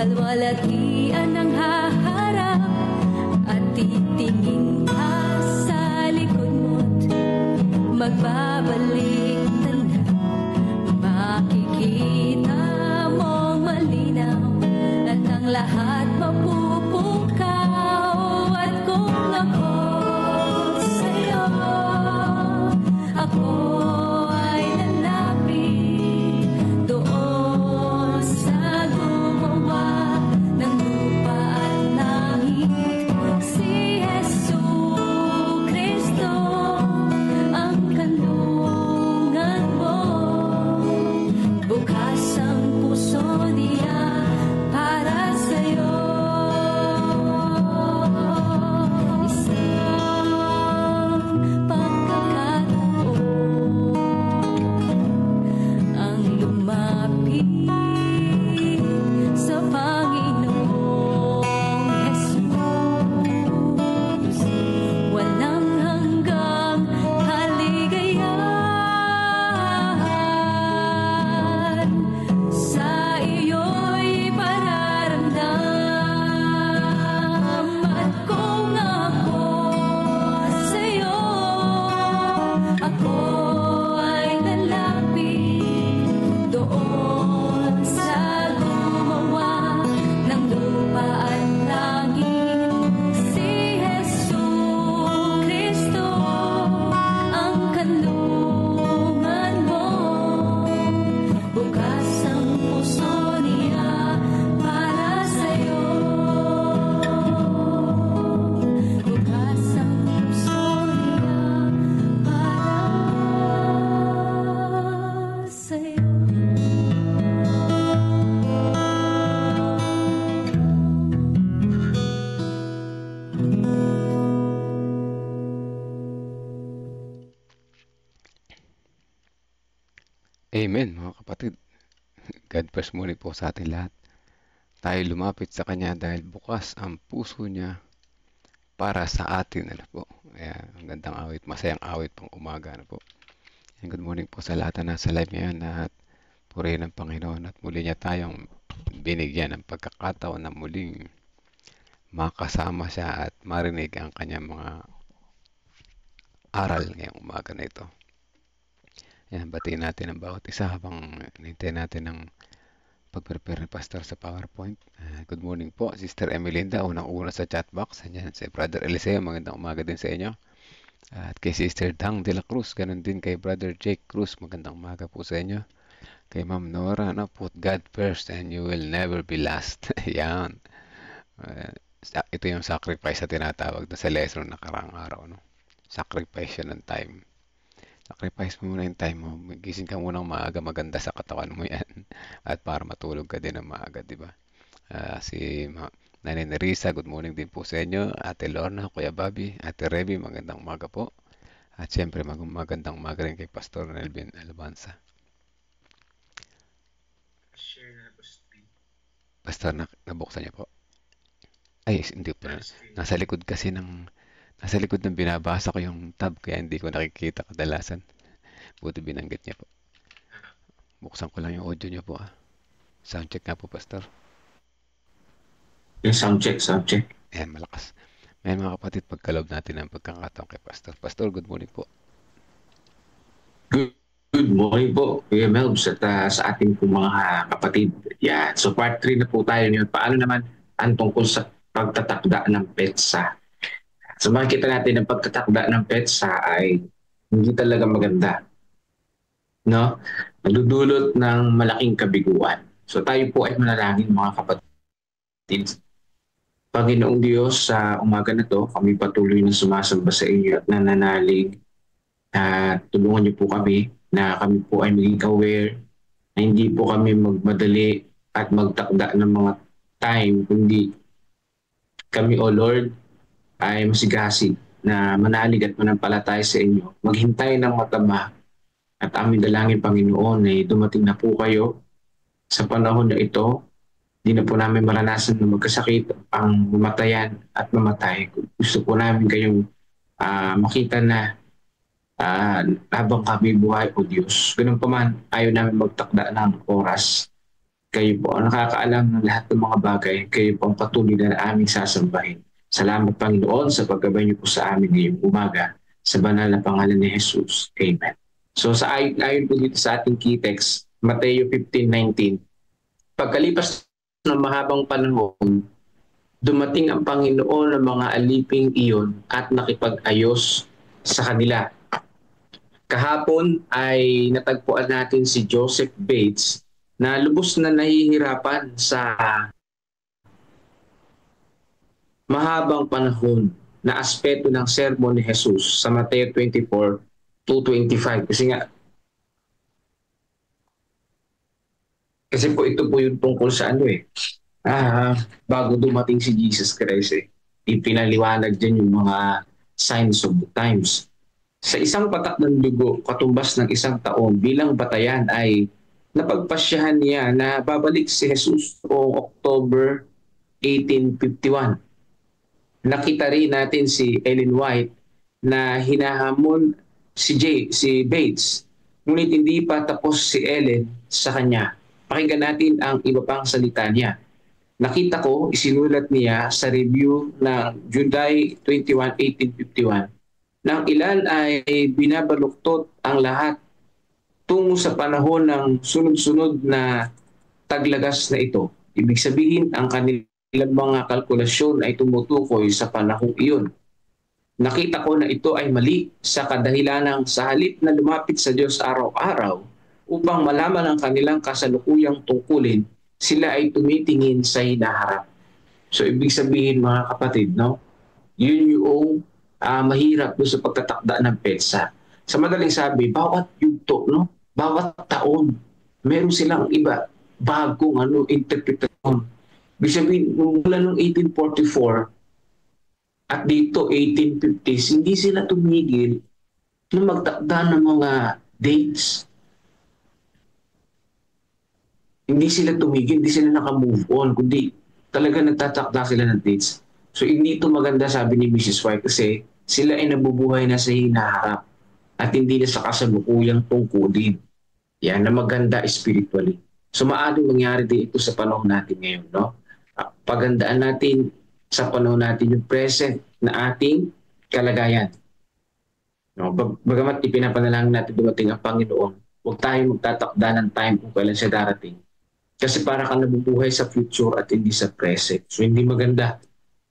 kalwalatian ang haharap at titingin ka sa likod mo't magbabalik ka na. Makikita mong malinaw at ang lahat mapupukaw. At kung ako sa'yo, ako ay lalapit doon sa gumawa ng lupa at langit. Si Jesucristo ang kanlungan mo. Bukas ang puso niya para sa'yo. Isang pagkakataon ang lumapit sa Panginoong Jesus. Walang hanggang kaligayahan sa iyo'y pararamdam. At kung ako sa'yo, ako ay lalapit doon sa gumawa ng lupa at langit. Si Jesucristo ang kanlungan mo. Bukas ang puso niya para sa'yo. Bukas ang puso niya para sa'yo. Amen, mga kapatid. God bless muli po sa ating lahat. Tayo lumapit sa Kanya dahil bukas ang puso niya para sa atin. Ano po? Kaya, ang gandang awit, masayang awit pang umaga. Ano po? And good morning po sa lahat na nasa live ngayon at purihin ng Panginoon at muli niya tayong binigyan ng pagkakataon na muling makasama siya at marinig ang kanyang mga aral ngayong umaga na ito. Yan, batiin natin ang bawat isa habang hinintay natin ang pag-prepare ni Pastor sa PowerPoint. Good morning po, Sister Emelinda, unang-una sa chat box. Ayan, si Brother Eliseo, magandang umaga din sa inyo. At kay Sister Dang de la Cruz, ganun din kay Brother Jake Cruz, magandang umaga po sa inyo. Kay Ma'am Nora, put God first and you will never be last. Yan. Ito yung sacrifice na tinatawag na sa lesson na nakaraang araw. Sacrifice yan ng time. Sacrifice mo muna yung time mo. Gising ka munang maaga, maganda sa katawan mo yan. At para matulog ka din ng maaga, di ba? Si Nanay Nerissa, good morning din po sa inyo. Ate Lorna, Kuya Bobby, Ate Reby, magandang umaga po. At syempre, magandang umaga rin kay Pastor Nelvin Albanza. Pastor, nabuksan niya po. Ay, hindi po. Nasa likod ng binabasa ko yung tab kaya hindi ko nakikita kadalasan. Buti binanggit niya po. Buksan ko lang yung audio niya po. Soundcheck nga po, Pastor. Yung soundcheck. Ayan, malakas. May mga kapatid, pagkalob natin ang pagkakataon kay Pastor. Pastor, good morning po. Good morning po, Kuya Melbs, at sa ating po mga kapatid. Yan. So part 3 na po tayo ngayon. Paano naman ang tungkol sa pagtatakda ng petsa? So makikita natin ang pagtatakda ng petsa ay hindi talaga maganda. No? Nagdudulot ng malaking kabiguan. So tayo po ay manalangin mga kapatid. Panginoong Diyos, sa umaga na to, kami patuloy na sumasamba sa inyo at nananalig. Tulungan niyo po kami na kami po ay maging aware na hindi po kami magmadali at magtakda ng mga time, kundi kami, O Lord, ay masigasig na manalig at manampalataya sa inyo. Maghintay ng mataba at aming dalangin, Panginoon, ay dumating na po kayo sa panahon na ito. Hindi na po namin maranasan na magkasakit ang mamatayan at mamatay. Gusto po namin kayong makita na habang kami buhay, O Diyos. Ganun pa man, ayaw namin magtakda ng oras Kayo po ang nakakaalam ng lahat ng mga bagay. Kayo po ang patuloy na aming sasambahin. Salamat, Panginoon, sa paggabay niyo po sa amin ngayong umaga. Sa banal na pangalan ni Jesus. Amen. So ayon po dito sa ating key text, Mateo 15:19, pagkalipas ng mahabang panahon, dumating ang Panginoon ng mga aliping iyon at nakipag-ayos sa kanila. Kahapon ay natagpuan natin si Joseph Bates na lubos na nahihirapan sa mahabang panahon na aspeto ng sermon ni Jesus sa Mateo 24:2-25. Kasi po ito po yung tungkol sa bago dumating si Jesus Christ, ipinaliwanag dyan yung mga signs of the times. Sa isang patak ng dugo, katumbas ng isang taon bilang batayan ay napagpasyahan niya na babalik si Jesus noong October 1851. Nakita rin natin si Ellen White na hinahamon si Bates, ngunit hindi pa tapos si Ellen sa kanya. Pakinggan natin ang iba pang salita niya. Nakita ko, isinulat niya sa review ng July 21, 1851, nang ilan ay binabaluktot ang lahat tungo sa panahon ng sunod-sunod na taglagas na ito. Ibig sabihin, ang kanilang mga kalkulasyon ay tumutukoy sa panahong iyon. Nakita ko na ito ay mali sa kadahilanang sa halip na lumapit sa Diyos araw-araw upang malaman ang kanilang kasalukuyang tungkulin, sila ay tumitingin sa hinaharap. So ibig sabihin, mga kapatid, yun yung mahirap doon sa pagtatakda ng petsa. Sa madaling sabi, bawat yugto, bawat taon, meron silang iba, bagong interpretasyon. Ibig sabihin, mula noong 1844 at dito 1850s, hindi sila tumigil na magtakda ng mga dates. Hindi sila tumigil, hindi sila naka-move on, kundi talaga nagtatakda sila ng dates. So hindi ito maganda, sabi ni Mrs. White, kasi sila ay nabubuhay na sa hinaharap at hindi na sa kasalukuyang tungkulin. Yan na maganda spiritually. So maaaring mangyari din ito sa panahon natin ngayon. Pagandaan natin sa panahon natin yung present na ating kalagayan. Bagamat ipinapanalangin natin dumating ang Panginoon, huwag tayong magtatakda ng time kung kailan siya darating. Kasi para ka nabubuhay sa future at hindi sa present. So hindi maganda.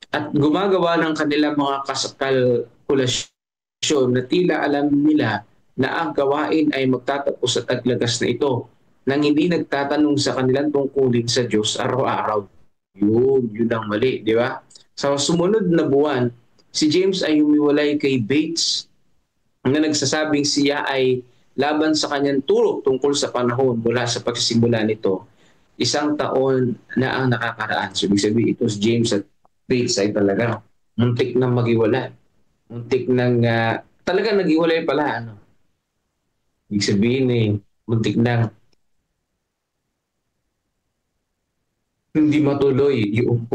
At gumagawa ng kanilang mga kalkulasyon na tila alam nila na ang gawain ay magtatapos sa taglagas na ito nang hindi nagtatanong sa kanilang tungkulin sa Diyos araw-araw. Yun ang mali, di ba? Sa sumunod na buwan, si James ay humiwalay kay Bates na nagsasabing siya ay laban sa kanyang turo tungkol sa panahon mula sa pagsisimula nito. 1 taon na ang nakakaraan. So, ibig sabihin, ito si James at Bates ay talaga muntik na maghiwalay. Muntik nang talaga naghiwalay pala. Ibig sabihin, muntik na hindi matuloy yung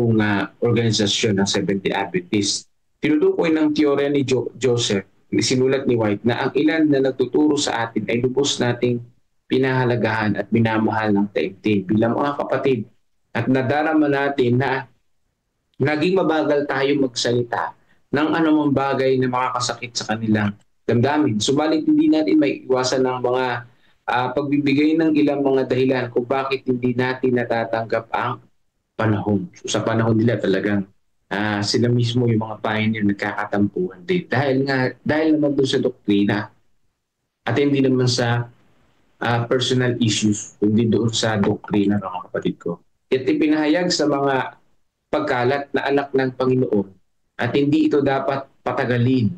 organisasyon ng Seventh-day Adventist. Tinutukoy ng teorya ni Joseph, sinulat ni White, na ang ilan na nagtuturo sa atin ay lubos nating pinahalagahan at minamahal ng taimtim bilang mga kapatid. At nadarama natin na naging mabagal tayo magsalita ng anumang bagay na makakasakit sa kanilang damdamin. Subalit hindi natin may iwasan ng mga pagbibigay ng ilang mga dahilan kung bakit hindi natin natatanggap ang panahon. So, sa panahon nila talagang sila mismo yung mga pioneer nagkakatampuhan din. Dahil naman doon sa doktrina at hindi naman sa personal issues, kundi doon sa doktrina, mga kapatid ko. At ipinahayag sa mga pagkalat na anak ng Panginoon at hindi ito dapat patagalin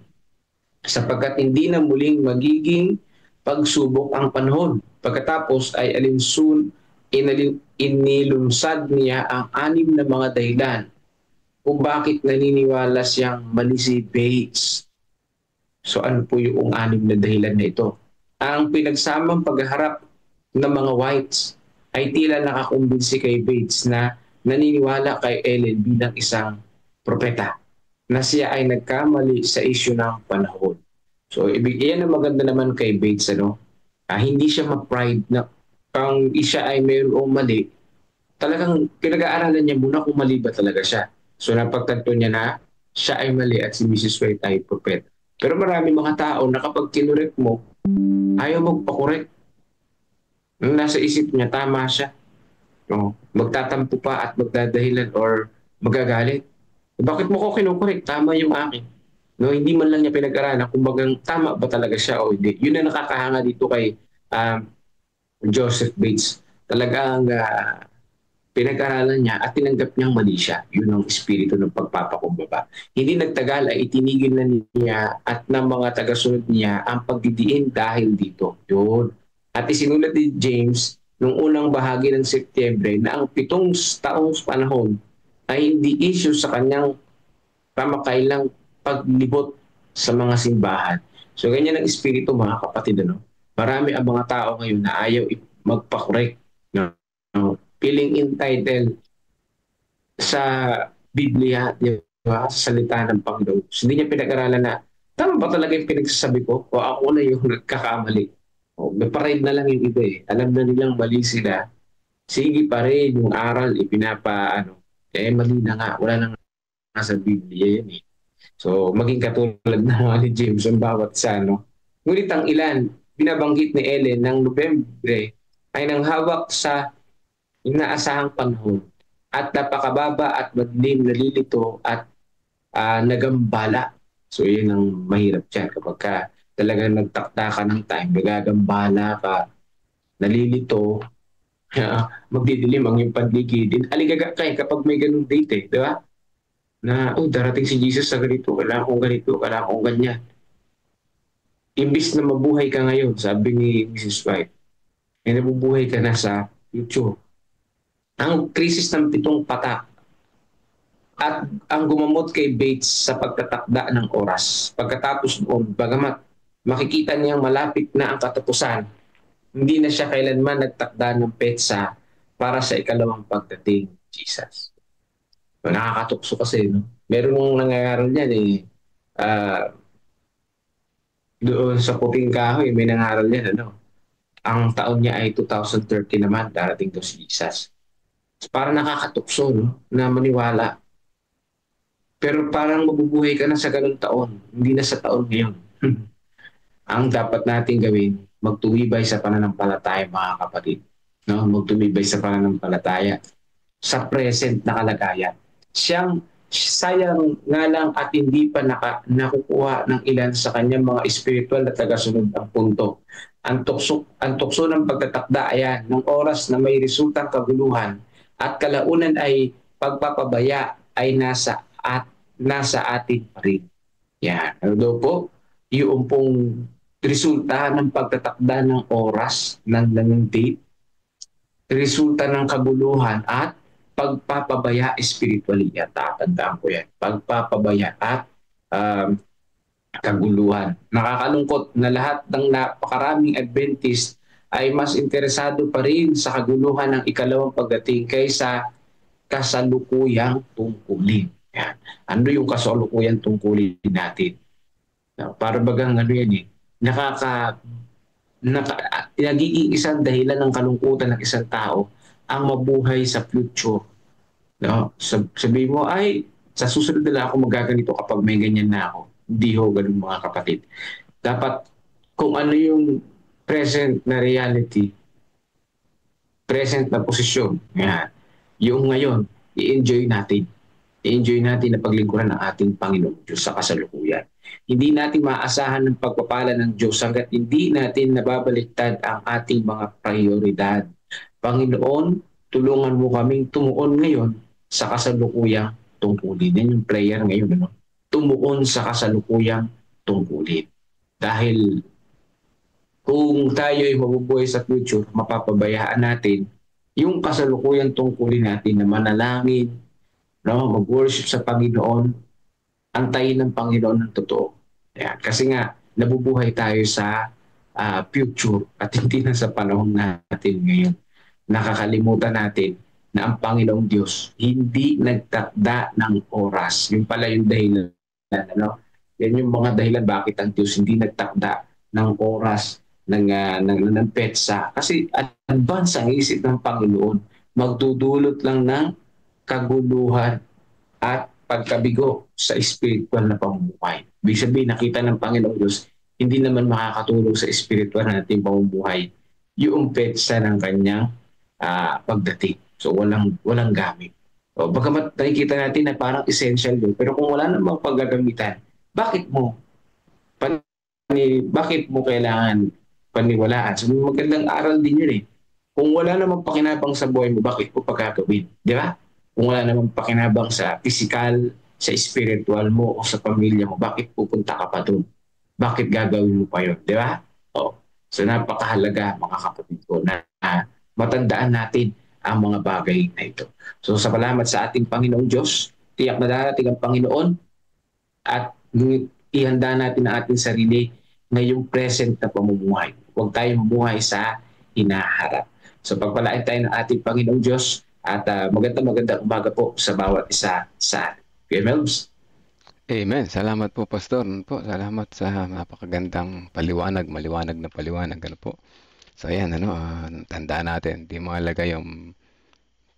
sapagkat hindi na muling magiging pagsubok ang panahon. Pagkatapos ay inilunsad niya ang 6 na mga dahilan kung bakit naniniwala siyang mali si Bates. So ano po yung 6 na dahilan na ito? Ang pinagsamang pagharap ng mga whites ay tila nakakumbinsi kay Bates na naniniwala kay Ellen bilang isang propeta na siya ay nagkamali sa issue ng panahon. So yan ang maganda naman kay Bates. Hindi siya ma-pride na kung siya ay mayroong mali, talagang pinag-aaralan niya muna kung mali ba talaga siya. So napagtanto niya na siya ay mali at si Mrs. White ay propeta. Pero marami mga tao na kapag kinurek mo, ayaw magpakorek. Nung nasa isip niya, tama siya. No? Magtatampo pa at magdadahilan or magagalit. Bakit mo ko kinukorek? Tama yung akin. No, hindi man lang niya pinag-aralan kung bagang tama ba talaga siya o hindi. Yun na nakakahanga dito kay um, Joseph Bates. Talagang pinag-aralan niya at tinanggap niyang mali siya. Yun ang espiritu ng pagpapakumbaba. Hindi nagtagal ay itinigil na niya at ng mga tagasunod niya ang pagdidiin dahil dito. Yun. At isinulat ni James noong unang bahagi ng Setyembre na ang 7 taong panahon ay hindi issue sa kanyang kamakailang paglibot sa mga simbahan. So ganyan ang espiritu mga kapatid. Ano? Marami ang mga tao ngayon na ayaw magpa-correct. No? Feeling entitled sa Biblia, di ba? Sa salita ng Panginoon. So, hindi niya pinag-aralan na tama ba talaga yung pinagsasabi ko o ako na yung nagkakamali. O, may parade na lang yung iba eh. Alam na nilang mali sila. Sige pa rin yung aral ipinapaano. Eh mali na nga. Wala na nga sa Biblia yan eh. So maging katulad na mga ni James ang bawat isa. No? Ngunit ang ilan, binabanggit ni Ellen ng Nobyembre ay nang hawak sa inaasahang panahon at napakababa at madilim, nalilito at nagambala. So yun ang mahirap dyan kapag ka talagang nagtakda ka ng time, nagagambala ka, nalilito, magdidilim ang yung pandigidin. Aligaga kayo kapag may ganung date eh, di ba? Na, oh, darating si Jesus sa ganito, kailangan kong ganito, kailangan kong ganyan. Imbis na mabuhay ka ngayon, sabi ni Mrs. White, ay nabubuhay ka na sa future. Ang krisis ng 7 patak at ang gumamot kay Bates sa pagtatakda ng oras. Pagkatapos noon, bagamat makikita niyang malapit na ang katapusan, hindi na siya kailanman nagtakda ng petsa para sa ikalawang pagdating ni Jesus. So, nakakatukso kasi, no? Meron nung nangyayari niyan eh, doon sa puting kahoy, may nangaral niyan, ano? Ang taon niya ay 2030 naman, darating to si Jesus. So, parang nakakatukso, no? Na maniwala. Pero parang mabubuhay ka na sa ganung taon, hindi na sa taon ngayon. Ang dapat natin gawin, magtumibay sa pananampalataya, mga kapatid. No? Magtumibay sa pananampalataya sa present na kalagayan. Sayang nga lang at hindi pa nakukuha ng ilan sa kanyang mga spiritual na tagasunod ang punto. Ang tukso ng pagtatakda ayan, ng oras na may resultang kaguluhan at kalaunan ay pagpapabaya ay nasa atin pa rin. Yan. Ano po? Yung pong resulta ng pagtatakda ng oras, ng date, resulta ng kaguluhan at pagpapabaya spiritually. At tatandaan ko yan. Pagpapabaya at kaguluhan. Nakakalungkot na lahat ng napakaraming Adventist ay mas interesado pa rin sa kaguluhan ng ikalawang pagdating kaysa kasalukuyang tungkulin. Yan. Ano yung kasalukuyang tungkulin natin? Para bagang ano yan eh, nagiging isang dahilan ng kalungkutan ng isang tao ang mabuhay sa future. No? Sabihin mo, ay, sa susunod na lang ako magaganito kapag may ganyan na ako. Hindi ho, ganun mga kapatid. Dapat, kung ano yung present na reality, present na posisyon, yan, yung ngayon, i-enjoy natin. I-enjoy natin na paglingkuran ng ating Panginoon Diyos sa kasalukuyan. Hindi natin maaasahan ng pagpapala ng Diyos hanggat hindi natin nababaliktad ang ating mga prioridad. Panginoon, tulungan mo kaming tumuon ngayon sa kasalukuyang tungkulin. Yan yung prayer ngayon. Ano? Tumuon sa kasalukuyang tungkulin. Dahil kung tayo ay mabubuhay sa future, mapapabayaan natin yung kasalukuyang tungkulin natin na manalangin, no? Mag-worship sa Panginoon, antayin ng Panginoon ng totoo. Yan. Kasi nga, nabubuhay tayo sa future at hindi na sa panahon natin ngayon. Nakakalimutan natin na ang Panginoong Diyos hindi nagtakda ng oras. Yung pala yung dahilan. Ano? Yan yung mga dahilan bakit ang Diyos hindi nagtakda ng oras ng petsa. Kasi advance ang isip ng Panginoon magdudulot lang ng kaguluhan at pagkabigo sa spiritual na pamumuhay. Ibig sabihin, nakita ng Panginoong Diyos, hindi naman makakatulong sa spiritual nating pamumuhay yung petsa ng kanyang pagdating. So walang gamit. O, bagamat nakikita natin na parang essential yun, pero kung wala namang paggagamitan, bakit mo kailangan paniwalaan? So magandang aral din yun eh. Kung wala namang pakinabang sa buhay mo, bakit mo pagkagawin? Di ba? Kung wala namang pakinabang sa physical, sa spiritual mo o sa pamilya mo, bakit pupunta ka pa doon? Bakit gagawin mo pa yun? Di ba? O, so napakahalaga mga kapatid ko na matandaan natin ang mga bagay na ito. So salamat sa ating Panginoong Diyos. Tiyak na darating ang Panginoon at ihanda natin ang ating sarili ngayong present na pamumuhay. Huwag tayong mamuhay sa hinaharap. So pagpalain tayo ng ating Panginoong Diyos at magandang umaga po sa bawat isa sa atin. Kuya Melbs. Amen. Salamat po, Pastor. Salamat sa napakagandang maliwanag na paliwanag. Po. So ayan, tandaan natin, di mahalaga yung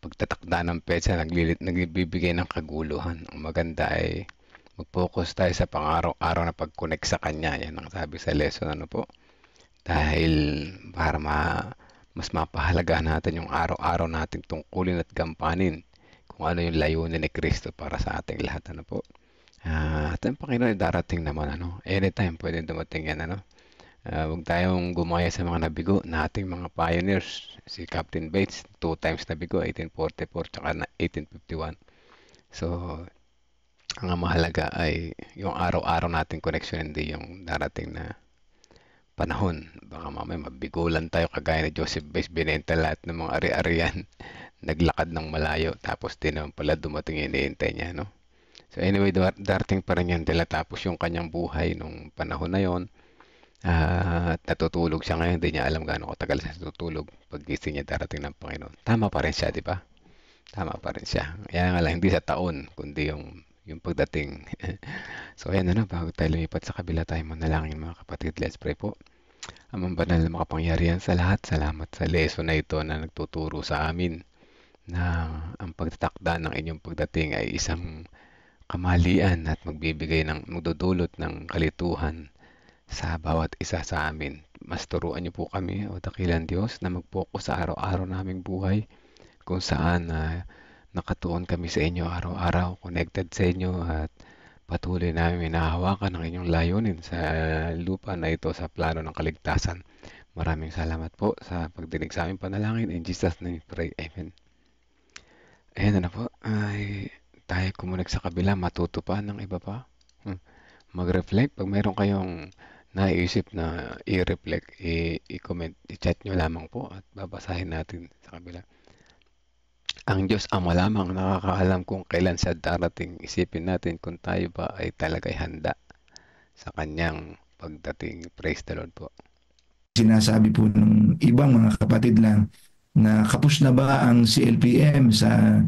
pagtatakda ng petsa, nagbibigay ng kaguluhan. Ang maganda ay mag-focus tayo sa pang-araw-araw na pag-connect sa Kanya. Yan ang sabi sa lesson, po. Dahil para mas mapahalaga natin yung araw-araw nating tungkulin at gampanin kung ano yung layunin ni Kristo para sa ating lahat, po. At ang Panginoon ay darating naman, anytime pwede dumating yan, huwag tayong gumaya sa mga nabigo na ating mga pioneers. Si Captain Bates, 2 times nabigo, 1844 tsaka 1851. So, ang mahalaga ay yung araw-araw nating connection, hindi yung darating na panahon. Baka mamaya mabigulan tayo kagaya ni Joseph Bates, binenta lahat ng mga ari-arian, naglakad ng malayo, tapos din naman pala dumating yung iniintay niya, So anyway, darating pa rin yan, tapos yung kanyang buhay nung panahon na yon. At natutulog siya ngayon, hindi niya alam gaano katagal siya natutulog. Paggising niya darating ng Panginoon. Tama pa rin siya, di ba? Tama pa rin siya. Kaya nga lang, hindi sa taon, kundi yung pagdating. So ayan, bago tayo lumipat sa kabila, tayo manalangin mga kapatid. Let's pray po. Amang banal na makapangyarihan sa lahat, salamat sa lesson na ito na nagtuturo sa amin na ang pagtatakda ng inyong pagdating ay isang kamalian at magdudulot ng kalituhan sa bawat isa sa amin. Mas turuan niyo po kami, o dakilang Diyos, na mag-focus sa araw-araw naming buhay kung saan nakatuon kami sa inyo araw-araw, connected sa inyo at patuloy namin minahawakan ang inyong layunin sa lupa na ito sa plano ng kaligtasan. Maraming salamat po sa pagdinig sa aming panalangin. In Jesus' name we pray. Amen. Ayan po. Ay, tayo kumunik sa kabila, matuto pa ng iba pa. Mag-reflect. Pag mayroon kayong naisip na i-reflect, i-comment, i-chat nyo lamang po at babasahin natin sa kabila. Ang Diyos Ama lamang nakakaalam kung kailan siya darating. Isipin natin kung tayo ba ay talaga'y handa sa kanyang pagdating. Praise the Lord po. Sinasabi po ng ibang mga kapatid lang na kapos na ba ang CLPM sa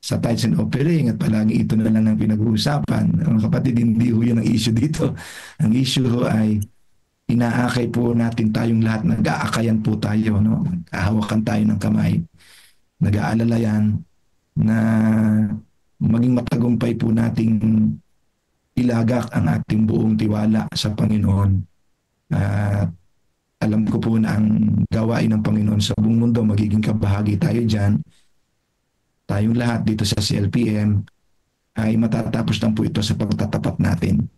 tithes and offering at palagi ito na lang ang pinag-uusapan. Ang kapatid, hindi ho yun ang issue dito. Ang issue ho ay inaakay po natin tayong lahat, nag-aakayan po tayo, naghahawakan tayo ng kamay, nag-aalala yan na maging matagumpay po nating ilagak ang ating buong tiwala sa Panginoon. At alam ko po na ang gawain ng Panginoon sa buong mundo, magiging kabahagi tayo dyan. Tayong lahat dito sa CLPM ay matatapos lang po ito sa pagtatapat natin.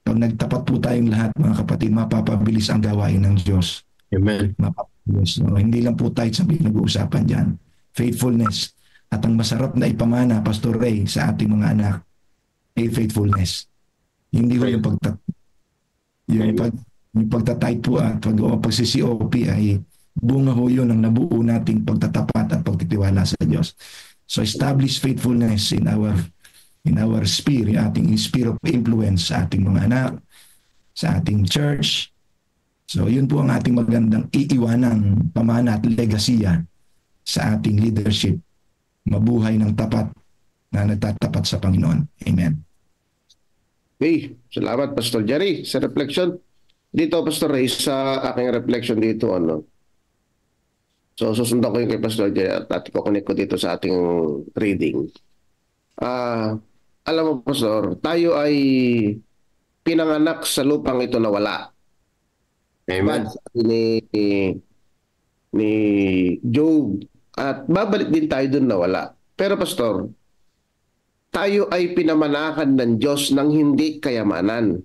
Pag nagtapat po tayong lahat, mga kapatid, mapapabilis ang gawain ng Diyos. Amen. Mapapabilis. Hindi lang po tayo sa pinag-uusapan dyan. Faithfulness. At ang masarap na ipamana, Pastor Ray, sa ating mga anak, ay faithfulness. Hindi ko yung pagtatight po at pag-CCOP ay bunga ho yun ang nabuo nating pagtatapat at pagtitiwala sa Diyos. So establish faithfulness in our sphere, ating sphere of influence sa ating mga anak, sa ating church. So yun po ang ating magandang iiwanang pamana at legasiya sa ating leadership. Mabuhay ng tapat na nagtatapat sa Panginoon. Amen. Okay, salamat Pastor Jerry sa reflection. Dito Pastor Ray, sa aking reflection dito, So susundan ko yung kay Pastor Jerry at ko-connect ko dito sa ating reading. Alam mo Pastor, tayo ay pinanganak sa lupang ito na wala. Amen. Sabi ni Job, at babalik din tayo dun na wala. Pero Pastor, tayo ay pinamanakan ng Diyos ng hindi kayamanan.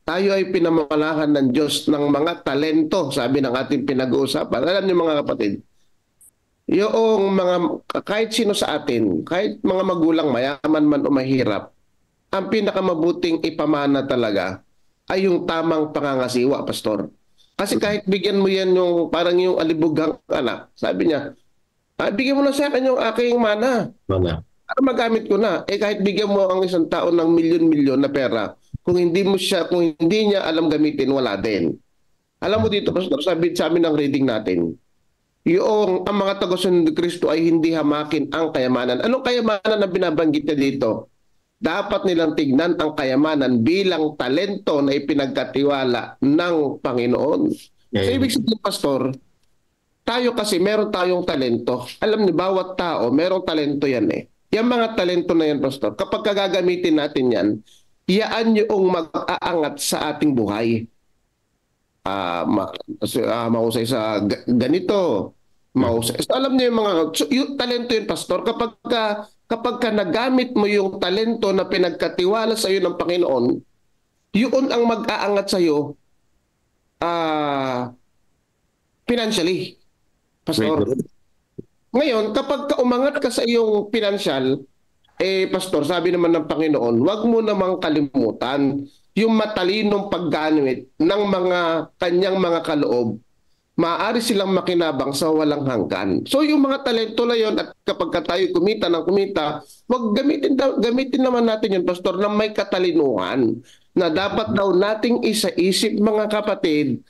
Tayo ay pinamanakan ng Diyos ng mga talento, sabi ng ating pinag-uusapan. Alam niyo mga kapatid, yung mga, kahit sino sa atin, kahit mga magulang, mayaman man o mahirap, ang pinakamabuting ipamana talaga ay yung tamang pangangasiwa, Pastor. Kasi kahit bigyan mo yan yung parang yung alibughang anak, sabi niya, bigyan mo na sa akin yung aking mana. Para magamit ko na. Kahit bigyan mo ang isang tao ng milyon-milyon na pera, kung hindi niya alam gamitin, wala din. Alam mo dito, Pastor, sabi sa amin ng reading natin, ang mga tagasunod ni Kristo ay hindi hamakin ang kayamanan. Anong kayamanan na binabanggit niya dito? Dapat nilang tignan ang kayamanan bilang talento na ipinagkatiwala ng Panginoon. So, ibig sabihin, Pastor, tayo kasi meron tayong talento. Alam niyo, bawat tao, merong talento yan eh. Yung mga talento na yan, Pastor, kapag gagamitin natin yan, iyaan yung mag-aangat sa ating buhay. Mahusay sa ganito. Mahusay. So, alam niyo yung talento yun, Pastor, kapag ka nagamit mo yung talento na pinagkatiwala sa iyo ng Panginoon, yun ang mag-aangat sa iyo financially. Pastor. Ngayon, kapag umangat ka sa iyong financial, Pastor, sabi naman ng Panginoon, huwag mo namang kalimutan yung matalinong paggamit ng mga kanyang mga kaloob. Maaari silang makinabang sa walang hanggan. So yung mga talento na yon, at kapag tayo kumita ng kumita, wag gamitin naman natin yun, Pastor, na may katalinuhan na dapat daw nating isa-isip, mga kapatid,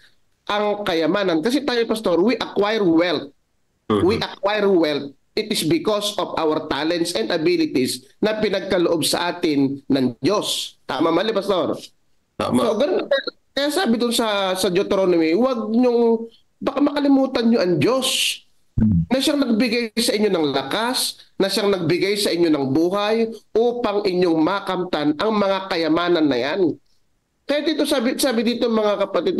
ang kayamanan. Kasi tayo, Pastor, we acquire wealth. We acquire wealth. It is because of our talents and abilities na pinagkaloob sa atin ng Diyos. Tama mali, Pastor? Tama. So, kaya sabi doon sa Deuteronomy, huwag niyong, baka makalimutan niyo ang Diyos na siyang nagbigay sa inyo ng lakas, na siyang nagbigay sa inyo ng buhay upang inyong makamtan ang mga kayamanan na yan. Kaya dito sabi dito mga kapatid,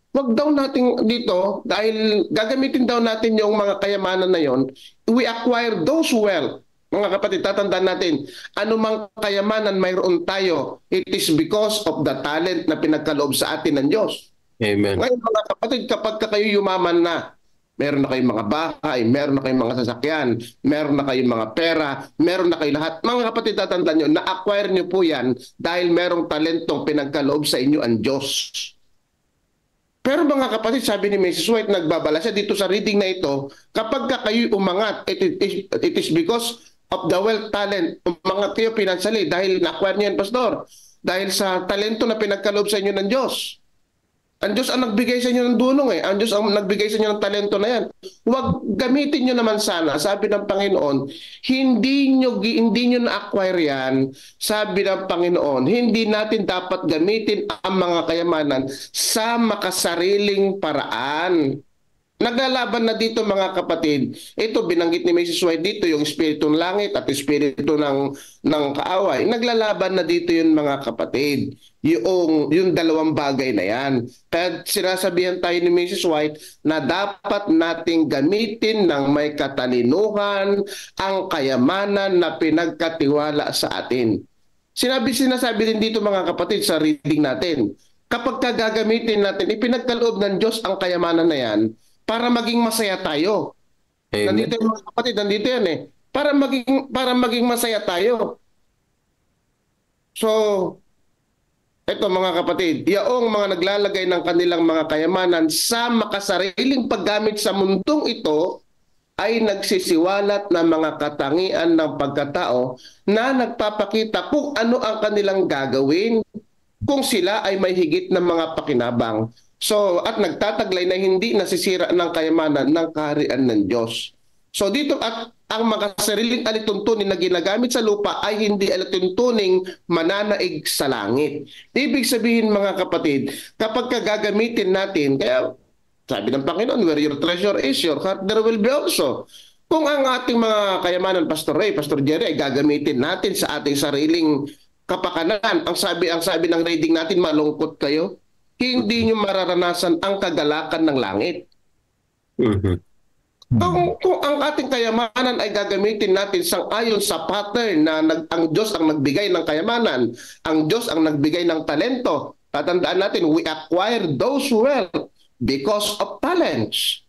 wag daw natin dito, dahil gagamitin daw natin yung mga kayamanan na yon, we acquire those wealth. Mga kapatid, tatandaan natin, anumang kayamanan mayroon tayo, it is because of the talent na pinagkaloob sa atin ng Diyos. Amen. Ngayon mga kapatid, kapag kayo yumaman na, meron na kayong mga bahay, meron na kayong mga sasakyan, meron na kayong mga pera, meron na kayong lahat. Mga kapatid, tatandaan nyo, na-acquire nyo po yan dahil merong talentong pinagkaloob sa inyo ang Diyos. Pero mga kapatid, sabi ni Mrs. White, nagbabala siya dito sa reading na ito, kapag kayo umangat, it is because of the wealth talent. Umangat kayo financially dahil na-acquire niyan, Pastor. Dahil sa talento na pinagkaloob sa inyo ng Diyos. Ang Diyos ang nagbigay sa inyo ng dunong Ang Diyos ang nagbigay sa inyo ng talento na yan. Huwag gamitin nyo naman sana, sabi ng Panginoon, hindi nyo na-acquire yan, sabi ng Panginoon, hindi natin dapat gamitin ang mga kayamanan sa makasariling paraan. Naglalaban na dito mga kapatid. Ito binanggit ni Mrs. White dito, yung espiritu ng langit at espiritu ng kaaway. Naglalaban na dito yun mga kapatid. Yung dalawang bagay na yan. Kaya sinasabihan tayo ni Mrs. White na dapat nating gamitin ng may katalinuhan ang kayamanan na pinagkatiwala sa atin. Sinasabi din dito mga kapatid sa reading natin, kapag gagamitin natin, ipinagkaloob ng Diyos ang kayamanan na yan, para maging masaya tayo. Nandito yung mga kapatid, nandito yan Para maging masaya tayo. So, eto mga kapatid, yaong mga naglalagay ng kanilang mga kayamanan sa makasariling paggamit sa mundong ito ay nagsisiwalat ng mga katangian ng pagkatao na nagpapakita kung ano ang kanilang gagawin kung sila ay may higit ng mga pakinabang. So, at nagtataglay na hindi nasisira ng kayamanan ng kaharian ng Diyos. So dito, at ang makasariling alituntunin na ginagamit sa lupa ay hindi alituntuning mananaig sa langit. Ibig sabihin mga kapatid, kapag gagamitin natin, kaya Sabi ng Panginoon, where your treasure is, your heart there will be also. Kung ang ating mga kayamanan, Pastor Ray, Pastor Jerry, ay gagamitin natin sa ating sariling kapakanan, ang sabi ng reading natin, malungkot kayo, hindi nyo mararanasan ang kagalakan ng langit. Kung ang ating kayamanan ay gagamitin natin sang-ayon sa pattern na ang Diyos ang nagbigay ng kayamanan, ang Diyos ang nagbigay ng talento, tatandaan natin, we acquire those wealth because of talents.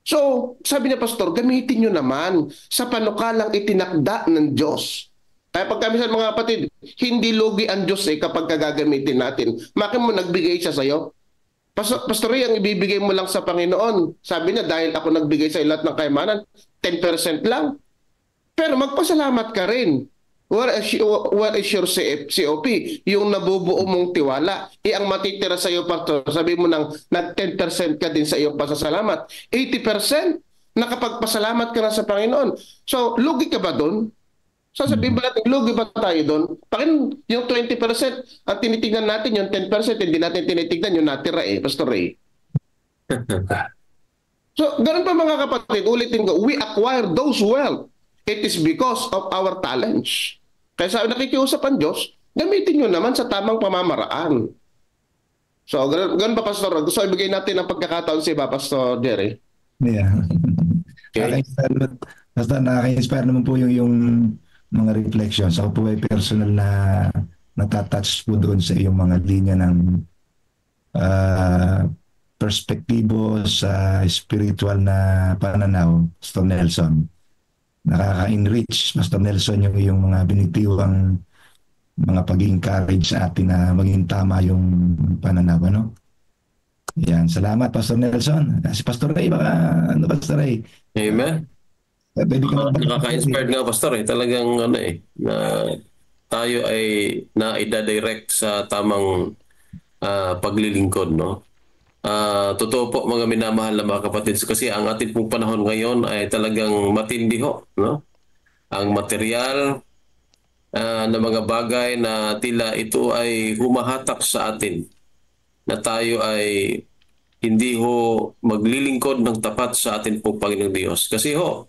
So, sabi niya, Pastor, gamitin nyo naman sa panukalang itinakda ng Diyos. Kaya pag kami sa mga kapatid, hindi lugi ang Diyos kapag gagamitin natin. Makin mo nagbigay siya sa'yo. Pastor Ray, ang ibibigay mo lang sa Panginoon. Sabi niya, dahil ako nagbigay sa lahat ng kayamanan, 10% lang. Pero magpasalamat ka rin. Where is your COP? Yung nabubuo mong tiwala. Ang matitira sa iyo, Pastor, sabi mo nag 10% ka din sa iyong pasasalamat. 80% nakapagpasalamat ka na sa Panginoon. So, lugi ka ba doon? Sasabihin ba natin, lugi ba tayo doon? Yung 20%, ang tinitignan natin, yung 10%, hindi natin tinitignan yung natira Pastor Ray. So, ganun pa mga kapatid, ulitin ko, we acquire those wealth. It is because of our talents. Kaya sa nakikiusap ang Diyos, gamitin nyo naman sa tamang pamamaraan. So, ganun ba, Pastor? Gusto ibigay natin ang pagkakataon sa iba, Pastor Jerry? Yeah. Okay. Basta nakaka-inspire naman po yung mga reflections. Ako po ay personal na natatouch po doon sa iyong mga linya ng perspektibo sa spiritual na pananaw, Pastor Nelson. Nakaka-enrich, Pastor Nelson, yung iyong mga binitiwang mga pag-encourage sa atin na maging tama yung pananaw, ano? Yan, salamat, Pastor Nelson. Si Pastor Ray, Pastor Ray? Amen. Nakaka-inspired nga, Pastor. Talagang na tayo ay na-direct sa tamang paglilingkod, no? Totoo po, mga minamahal na mga kapatid, kasi ang ating pong panahon ngayon ay talagang matindi ho, no? Ang material na mga bagay na tila ito ay humahatak sa atin na tayo ay hindi ho maglilingkod ng tapat sa atin pong Panginoong Diyos. Kasi ho,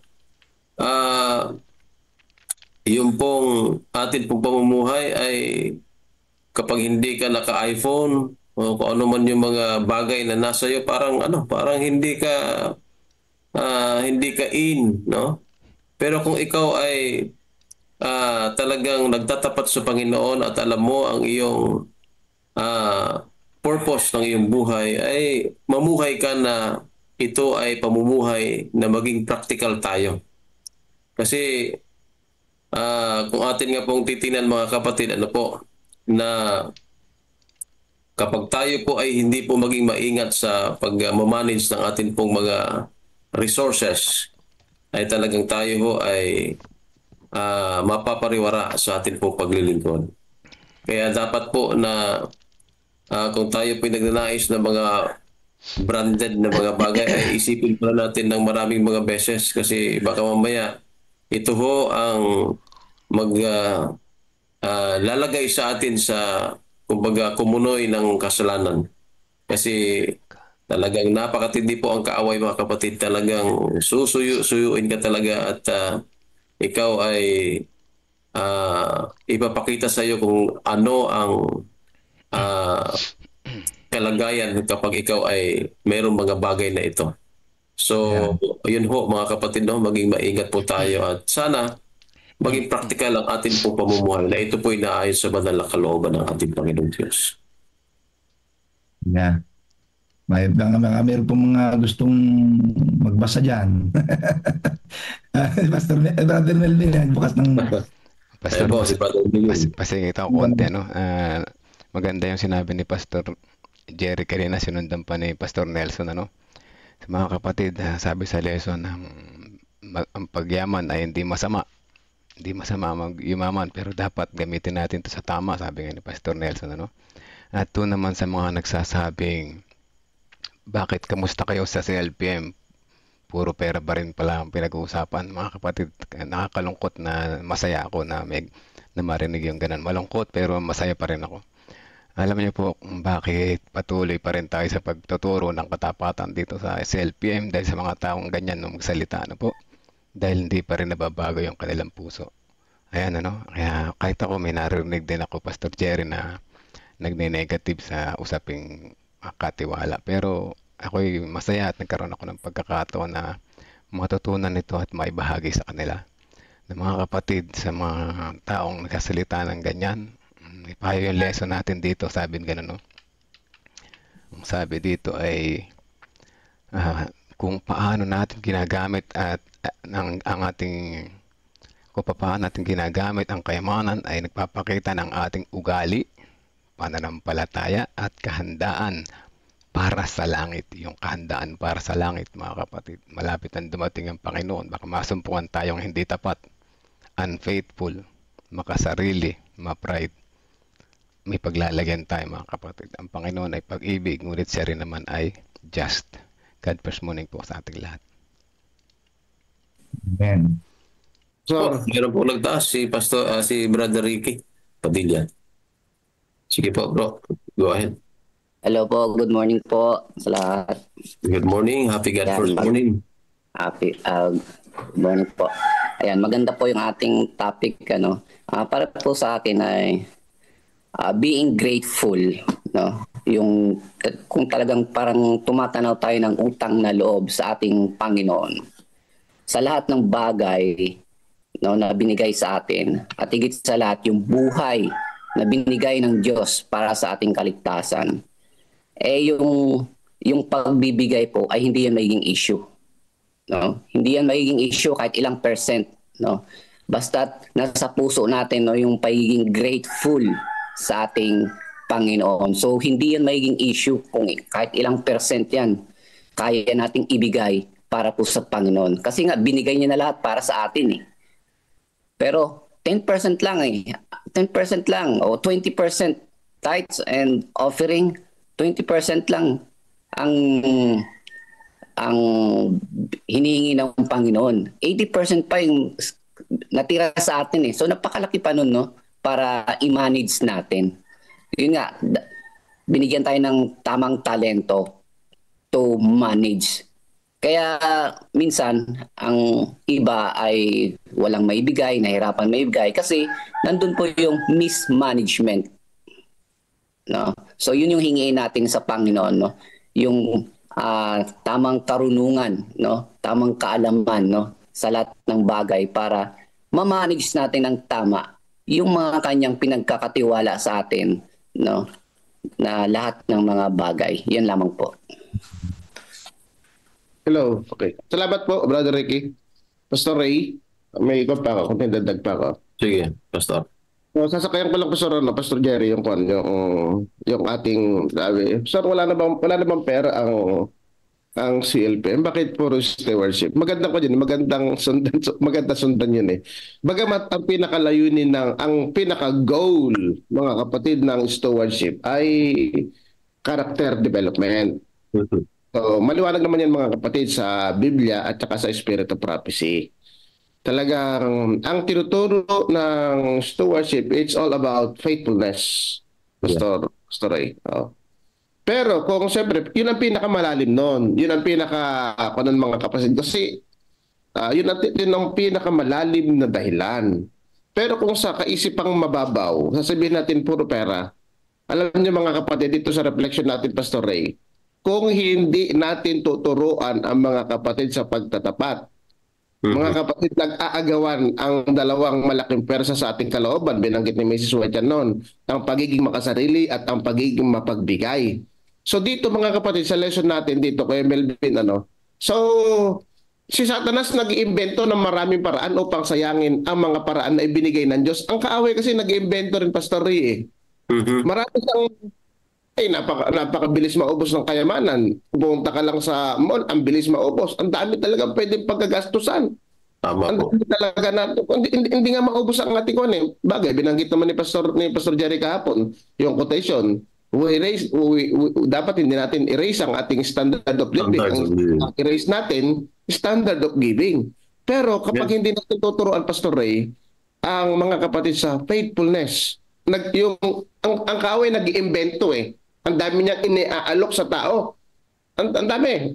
yung pong atin pong pamumuhay ay kapag hindi ka naka-iPhone o kung ano man yung mga bagay na nasa iyo, parang hindi ka in, no? Pero kung ikaw ay talagang nagtatapat sa Panginoon at alam mo ang iyong purpose ng iyong buhay, ay mamuhay ka na ito ay pamumuhay na maging practical tayo. Kasi kung atin nga pong titingnan mga kapatid, na kapag tayo po ay hindi po maging maingat sa pag-manage ng atin pong mga resources, ay talagang tayo ho ay mapapariwara sa atin pong paglilingkod. Kaya dapat po na kung tayo po nagnanais ng mga branded na mga bagay, ay isipin pa natin ng maraming mga beses, kasi baka mamaya ito ho ang lalagay sa atin sa kumbaga kumunoy ng kasalanan. Kasi talagang napakatindi po ang kaaway mga kapatid. Talagang suyuin ka talaga at ikaw ay ipapakita sa iyo kung ano ang kalagayan kapag ikaw ay mayroong mga bagay na ito. So, yun ho mga kapatid, no? Maging maingat po tayo at sana maging practical ang ating pong pamumuhay na ito po inaayon sa banal na kalooban ng ating Panginoong Diyos. Yeah. Meron po mga gustong magbasa dyan. Brother Melvin, bukas ng... Pastor, pasingit ako konti, maganda yung sinabi ni Pastor Jerry kanina, sinundan pa ni Pastor Nelson, Sa mga kapatid, sabi sa lesson, ang pagyaman ay hindi masama. Hindi masama magyumaman, pero dapat gamitin natin ito sa tama, sabi nga ni Pastor Nelson, At doon naman sa mga nagsasabing, bakit kamusta kayo sa CLPM? Puro pera ba rin pala ang pinag-uusapan? Mga kapatid, nakakalungkot na masaya ako na marinig yung ganun. Malungkot pero masaya pa rin ako. Alam niyo po kung bakit patuloy pa rin tayo sa pagtuturo ng katapatan dito sa SLPM dahil sa mga taong ganyan nung magsalita po. Dahil hindi pa rin nababago yung kanilang puso. Ayan kaya kahit ako may narinig din ako, Pastor Jerry, na nagne-negative sa usaping katiwala. Pero ako'y masaya at nagkaroon ako ng pagkakataon na matutunan nito at maibahagi sa kanila. Na mga kapatid, sa mga taong nagsasalita ng ganyan, ipayo yung lesson natin dito, sabi gano'n, Ang sabi dito ay kung paano natin ginagamit at ang ating kung paano natin ginagamit ang kayamanan ay nagpapakita ng ating ugali, pananampalataya at kahandaan para sa langit. Yung kahandaan para sa langit, mga kapatid. Malapit ang dumating ang Panginoon. Baka masumpungan tayong hindi tapat, unfaithful, makasarili, ma-pride. May paglalagyan tayo, mga kapatid. Ang Panginoon ay pag-ibig, ngunit siya rin naman ay just. God bless morning po sa ating lahat. Amen. So, Meron po nagtaas si si Brother Ricky Padilla. Sige po, bro. Go ahead. Hello po, good morning po sa lahat. Good morning. Happy God first morning. Happy good morning po. Ayan, maganda po yung ating topic, para po sa akin ay being grateful, no? Yung kung talagang parang tumatanaw tayo ng utang na loob sa ating Panginoon sa lahat ng bagay, na binigay sa atin, at higit sa lahat yung buhay na binigay ng Diyos para sa ating kaligtasan. Yung pagbibigay po ay hindi yan magiging issue. No? Hindi yan magiging issue kahit ilang percent. No? Basta't nasa puso natin, yung pagiging grateful sa ating Panginoon. So hindi yan magiging issue kung kahit ilang percent yan kaya nating ibigay para po sa Panginoon. Kasi nga binigay niya na lahat para sa atin . Pero 10% lang 10% lang o 20% tithes and offering, 20% lang ang hinihingi ng Panginoon. 80% pa yung natira sa atin . So napakalaki pa nun, para i-manage natin. Yun nga, binigyan tayo ng tamang talento to manage. Kaya minsan ang iba ay walang maibigay, nahirapan maibigay kasi nandun po yung mismanagement. No? So yun yung hingiin natin sa Panginoon, yung tamang karunungan, tamang kaalaman, sa lahat ng bagay para ma-manage natin ng tama yung mga kanyang pinagkakatiwala sa atin, na lahat ng mga bagay. Yan lamang po. Hello. Okay. Salamat po, Brother Ricky. Pastor Ray, may ikot pa ako, kung tindadag pa ako. Sige, Pastor. So, sasakayan ko lang, Pastor Jerry, yung ating sabi. Pastor, wala na bang pera ang CLPM? Bakit puro stewardship? Magandang ko din, magandang sundan yun . Bagamat ang pinakalayunin ang pinaka-goal, mga kapatid, ng stewardship ay character development. So, maliwanag naman yan, mga kapatid, sa Biblia at saka sa Spirit of Prophecy. Talagang ang tinuturo ng stewardship, it's all about faithfulness, Pastor Ray. Pero kung siyempre, yun ang pinakamalalim nun. Yun ang mga kapatid. Kasi yun ang pinakamalalim na dahilan. Pero kung sa kaisipang mababaw, sasabihin natin puro pera, alam niyo, mga kapatid, dito sa reflection natin, Pastor Ray, kung hindi natin tuturuan ang mga kapatid sa pagtatapat, mga kapatid, nag-aagawan ang dalawang malaking pwersa sa ating kalooban, binanggit ni Mrs. White noon, ang pagiging makasarili at ang pagiging mapagbigay. So dito, mga kapatid, sa lesson natin dito kay Melvin, so si Satanas nag-iimbento ng maraming paraan upang sayangin ang mga paraan na ibinigay ng Diyos. Ang kaaway kasi nag-iimbento rin, Pastor Ray . Marami siyang napakabilis maubos ng kayamanan. Pumunta ka lang sa mall, ang bilis maubos. Ang dami talaga pwedeng pagkagastusan. Ang dami talaga natin. Hindi nga maubos ang ating kuwan . Bagay, binanggit naman ni Pastor Jerry kahapon, yung quotation. Dapat hindi natin erase ang ating standard of living. Ang erase natin, standard of giving. Pero kapag hindi natin tuturuan, Pastor Ray, ang mga kapatid sa faithfulness, ang kaaway nag-iimbento eh. Ang dami niyang iniaalok sa tao. Ang dami.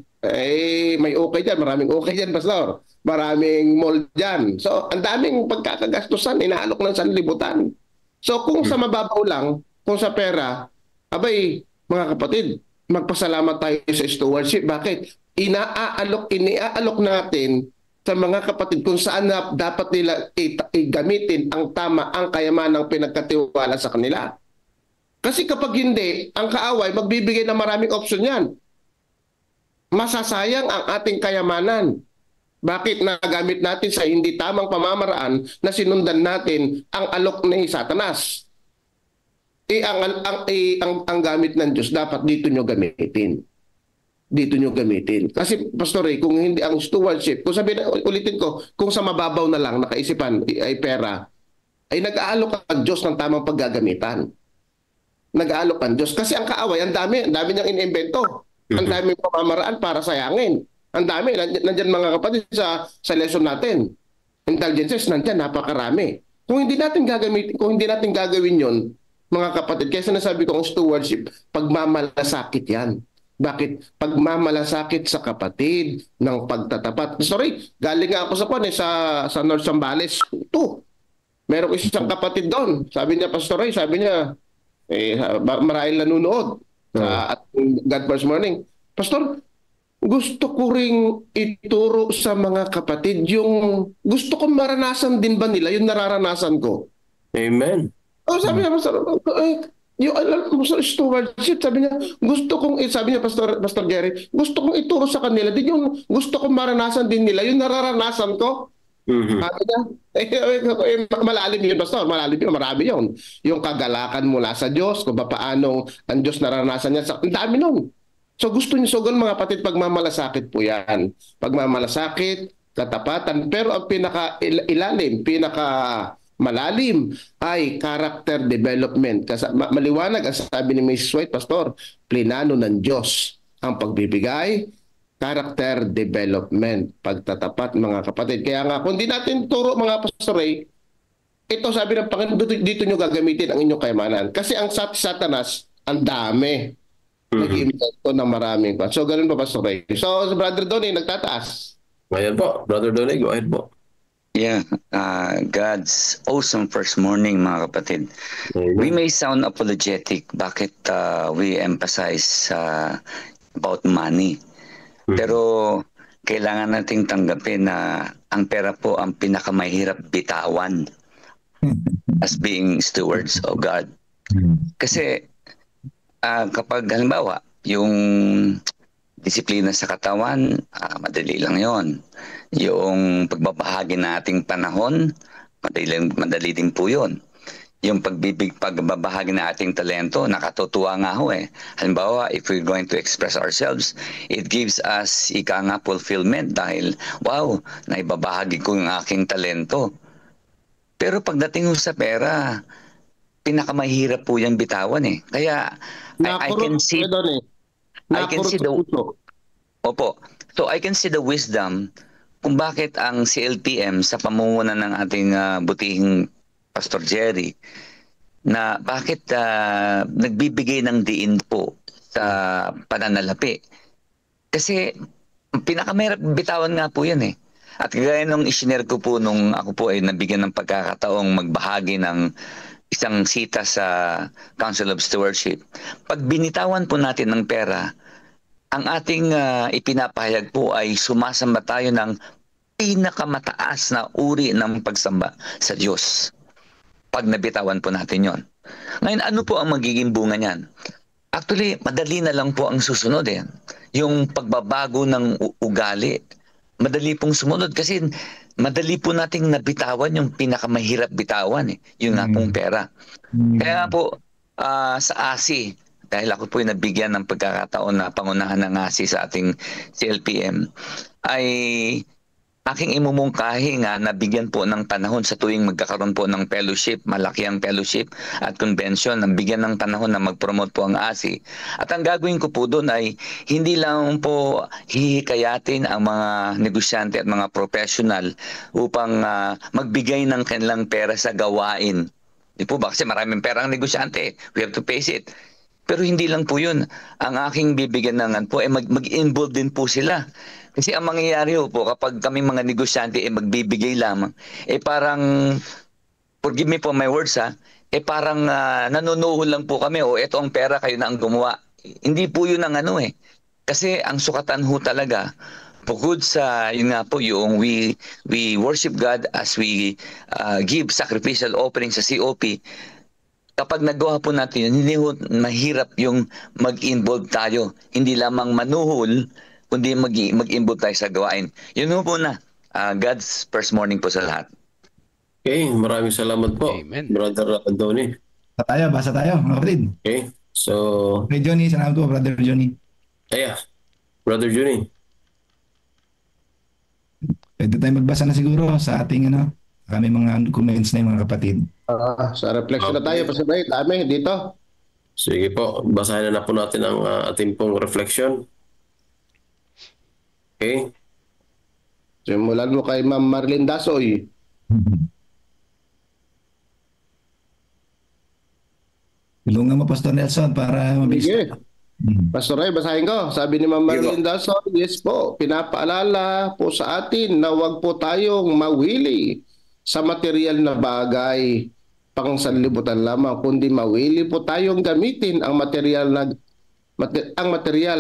May okay dyan, maraming okay dyan, Pastor. Maraming mall dyan. So, ang daming pagkakagastusan, inaalok ng sanlibutan. So, kung sa mababaw lang, kung sa pera, abay, mga kapatid, magpasalamat tayo sa stewardship. Bakit? Iniaalok natin sa mga kapatid kung saan na dapat nila gamitin ang tama, ang kayamanang pinagkatiwala sa kanila. Kasi kapag hindi, ang kaaway magbibigay ng maraming opsyon yan. Masasayang ang ating kayamanan. Bakit nagamit natin sa hindi tamang pamamaraan na sinundan natin ang alok ni Satanas? Ang gamit ng Diyos, dapat dito nyo gamitin. Dito nyo gamitin. Kasi, Pastor kung hindi ang stewardship, kung sabihin, ulitin ko, kung sa mababaw na lang, nakaisipan ay pera, ay nag-aalok ang Diyos ng tamang paggagamitan. Nag-aalok ang Diyos. Kasi ang kaaway, ang dami niyang inimbento. Ang daming pamamaraan para sayangin. Ang dami. Nandyan mga kapatid sa lesson natin. Intelligences, nandyan, napakarami. Kung hindi natin gagawin yon, mga kapatid, kaya sinasabi ko ang stewardship, pagmamalasakit yan. Bakit? Pagmamalasakit sa kapatid ng pagtatapat. Sorry, galing nga ako sa North Zambales 2. Merong isang kapatid doon. Sabi niya, Pastor Ray, sabi niya, marahil nanonood at God First Morning. Pastor, gusto ko ring ituro sa mga kapatid yung gusto kong maranasan din ba nila yung nararanasan ko. Amen. Sabi niya, Pastor, yung stewardship, sabi niya, sabi niya, Pastor Gary, gusto kong ituro sa kanila din yung gusto kong maranasan din nila yung nararanasan ko. Sabi niya, malalim yun, Pastor, malalim yun, marami yun. Yung kagalakan mula sa Diyos, kung paano ang Diyos naranasan niya, ang dami nun. So gusto niyo, so ganun mga kapatid, pagmamalasakit po yan. Pagmamalasakit, katapatan, pero ang pinaka-ilalim, malalim ay character development. Kasi maliwanag ang sabi ni Mrs. White, Pastor, plinano ng Diyos ang pagbibigay, character development, pagtatapat mga kapatid. Kaya nga, kung di natin turo mga Pastor Ray, ito sabi ng Panginoon, dito nyo gagamitin ang inyong kayamanan. Kasi ang Satanas, ang dami. Nag-invento ng maraming. So, ganun pa Pastor Ray. So, Brother Donnie, nagtataas. Ayan po, Brother Donnie, go ahead po. Yeah, God's awesome first morning mga kapatid. We may sound apologetic bakit we emphasize about money. Pero kailangan nating tanggapin na ang pera po ang pinakamahirap bitawan as being stewards of God. Kasi kapag halimbawa yung disiplina sa katawan, madali lang yon. Yung pagbabahagi nating panahon, madali din po yun. Yung pagbabahagi na ating talento, nakatutuwa nga ho eh. Halimbawa, if we're going to express ourselves, it gives us fulfillment dahil, wow, naibabahagi ko yung aking talento. Pero pagdating ho sa pera, pinakamahirap po yung bitawan eh. Kaya, I can see the... Opo. So, I can see the wisdom kung bakit ang CLPM sa pamumuno ng ating butihing Pastor Jerry na bakit nagbibigay ng diin po sa pananalapi. Kasi pinakamahirap bitawan nga po yan eh. At gaya nung isinare ko po nung ako po ay nabigyan ng pagkakataong magbahagi ng isang sita sa Council of Stewardship. Pag binitawan po natin ng pera, ang ating ipinapahayag po ay sumasamba tayo ng pinakamataas na uri ng pagsamba sa Diyos. Pag nabitawan po natin yon. Ngayon, ano po ang magiging bunga niyan? Actually, madali na lang po ang susunod eh. Yung pagbabago ng ugali, madali pong sumunod kasi madali po nating nabitawan yung pinakamahirap bitawan eh. Yung nga pong pera. Kaya po, sa ASI, dahil ako po yung nabigyan ng pagkakataon na pangunahan ng ASI sa ating CLPM, ay aking imumungkahi nga nabigyan po ng panahon sa tuwing magkakaroon po ng fellowship, malaki ang fellowship at convention, nabigyan ng panahon na mag-promote po ang ASI. At ang gagawin ko po doon ay hindi lang po hihikayatin ang mga negosyante at mga professional upang magbigay ng kanilang pera sa gawain Di po ba? Kasi maraming pera ang negosyante. We have to face it. Pero hindi lang po yun. Ang aking bibigyan ng po ay mag-involve din po sila. Kasi ang mangyayari po kapag kami mga negosyante ay magbibigay lamang, parang, forgive me for my words parang nanunuhol lang po kami o eto ang pera, kayo na ang gumawa. Hindi po yun ang Kasi ang sukatan ho talaga, bukod sa yun nga po yung we worship God as we give sacrificial offerings sa COP. Kapag nagawa po natin yun, hindi ho mahirap yung mag-involve tayo. Hindi lamang manuhol, kundi mag-involve tayo sa gawain. Yun ho po na. God's first morning po sa lahat. Okay, maraming salamat po, Amen. Brother Donnie. Basa tayo, mga kapatid. Okay, so... Hey Johnny, salamat po, Brother Johnny. Brother Johnny. Pwede tayo magbasa na siguro sa ating kami mga comments na yung mga kapatid. Sa reflection na tayo, Pastor Ray. Dami dito. Sige po, basahin na po natin ang ating pong reflection. Okay. Simulan mo kay Ma'am Marlene Dasoy. Tulungan mo, Pastor Nelson, para mabilis. Sige. Pastor Ray, basahin ko. Sabi ni Ma'am Marlene Dasoy, yes po, pinapaalala po sa atin na huwag po tayong mawili sa material na bagay pang sanlibutan lamang, kundi mawili po tayong gamitin ang material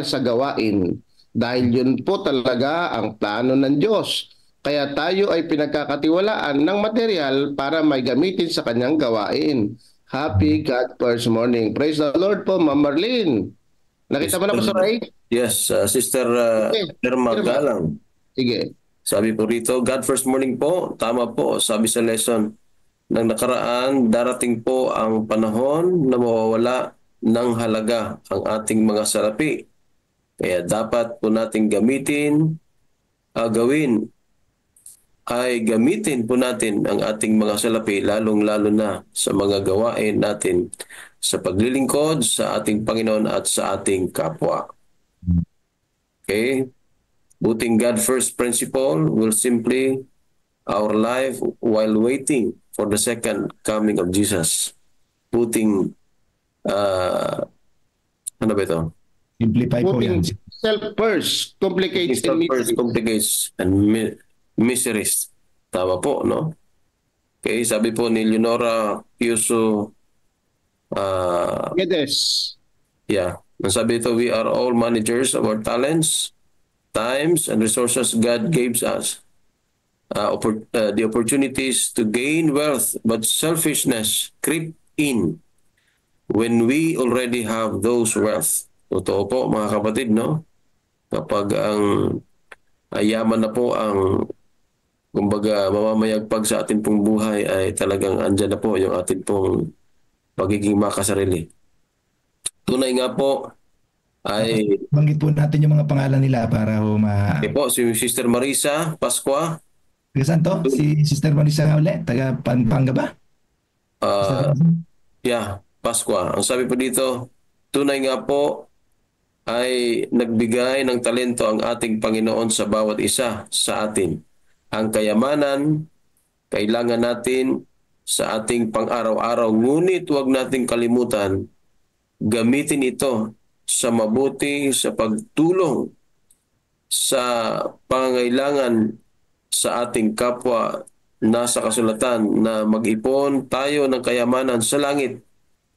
sa gawain. Dahil yun po talaga ang plano ng Diyos. Kaya tayo ay pinagkakatiwalaan ng material para may gamitin sa kanyang gawain. Happy God First Morning. Praise the Lord po, Ma'am Marlene. Nakita mo na, Pastor Ray? Yes, Sister Irma Galang. Sige. Sabi po rito, God First Morning po, tama po, sabi sa lesson ng nakaraan, darating po ang panahon na mawawala ng halaga ang ating mga salapi. Kaya dapat po natin gamitin po natin ang ating mga salapi, lalong-lalo na sa mga gawain natin sa paglilingkod sa ating Panginoon at sa ating kapwa. Okay? Putting God first principle will simply our life while waiting for the second coming of Jesus. Putting, ano ba ito? Simplify po yan. Self first complicates and miseries. Tama po, no? Okay, sabi po ni Leonora Piuso Guedes. Sabi ito, we are all managers of our talents, times, and resources God gives us. The opportunities to gain wealth, but selfishness creep in when we already have those wealth. Totoo po, mga kapatid, no? Kapag ang yaman na po ang kumbaga mamamayagpag sa ating pong buhay, ay talagang andyan na po yung ating pong pagiging makasarili. Tunay nga po ay... Banggit po natin yung mga pangalan nila para po, si Sister Marisa Pascua. Taga saan to? Si Sister Marisa nga ulit? Taga Pampanga ba? Pascua. Ang sabi po dito, tunay nga po ay nagbigay ng talento ang ating Panginoon sa bawat isa sa atin. Ang kayamanan, kailangan natin sa ating pang-araw-araw. Ngunit huwag nating kalimutan, gamitin ito sa mabuti, sa pagtulong sa pangangailangan sa ating kapwa. Nasa kasulatan na mag-ipon tayo ng kayamanan sa langit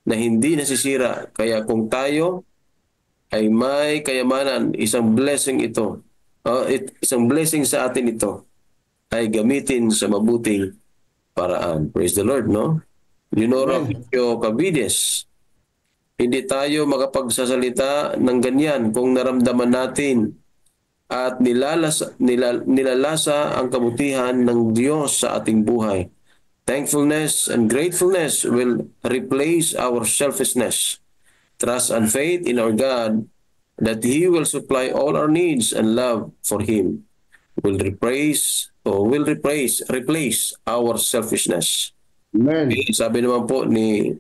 na hindi nasisira. Kaya kung tayo ay may kayamanan, isang blessing ito, isang blessing sa atin ito, ay gamitin sa mabuting paraan. Praise the Lord, no? Leonora Pico Cabides, hindi tayo makapagsasalita ng ganyan kung naramdaman natin at nilalasa ang kabutihan ng Diyos sa ating buhay. Thankfulness and gratefulness will replace our selfishness. Trust and faith in our God that He will supply all our needs and love for Him will replace our selfishness. Amen. Sabi naman po ni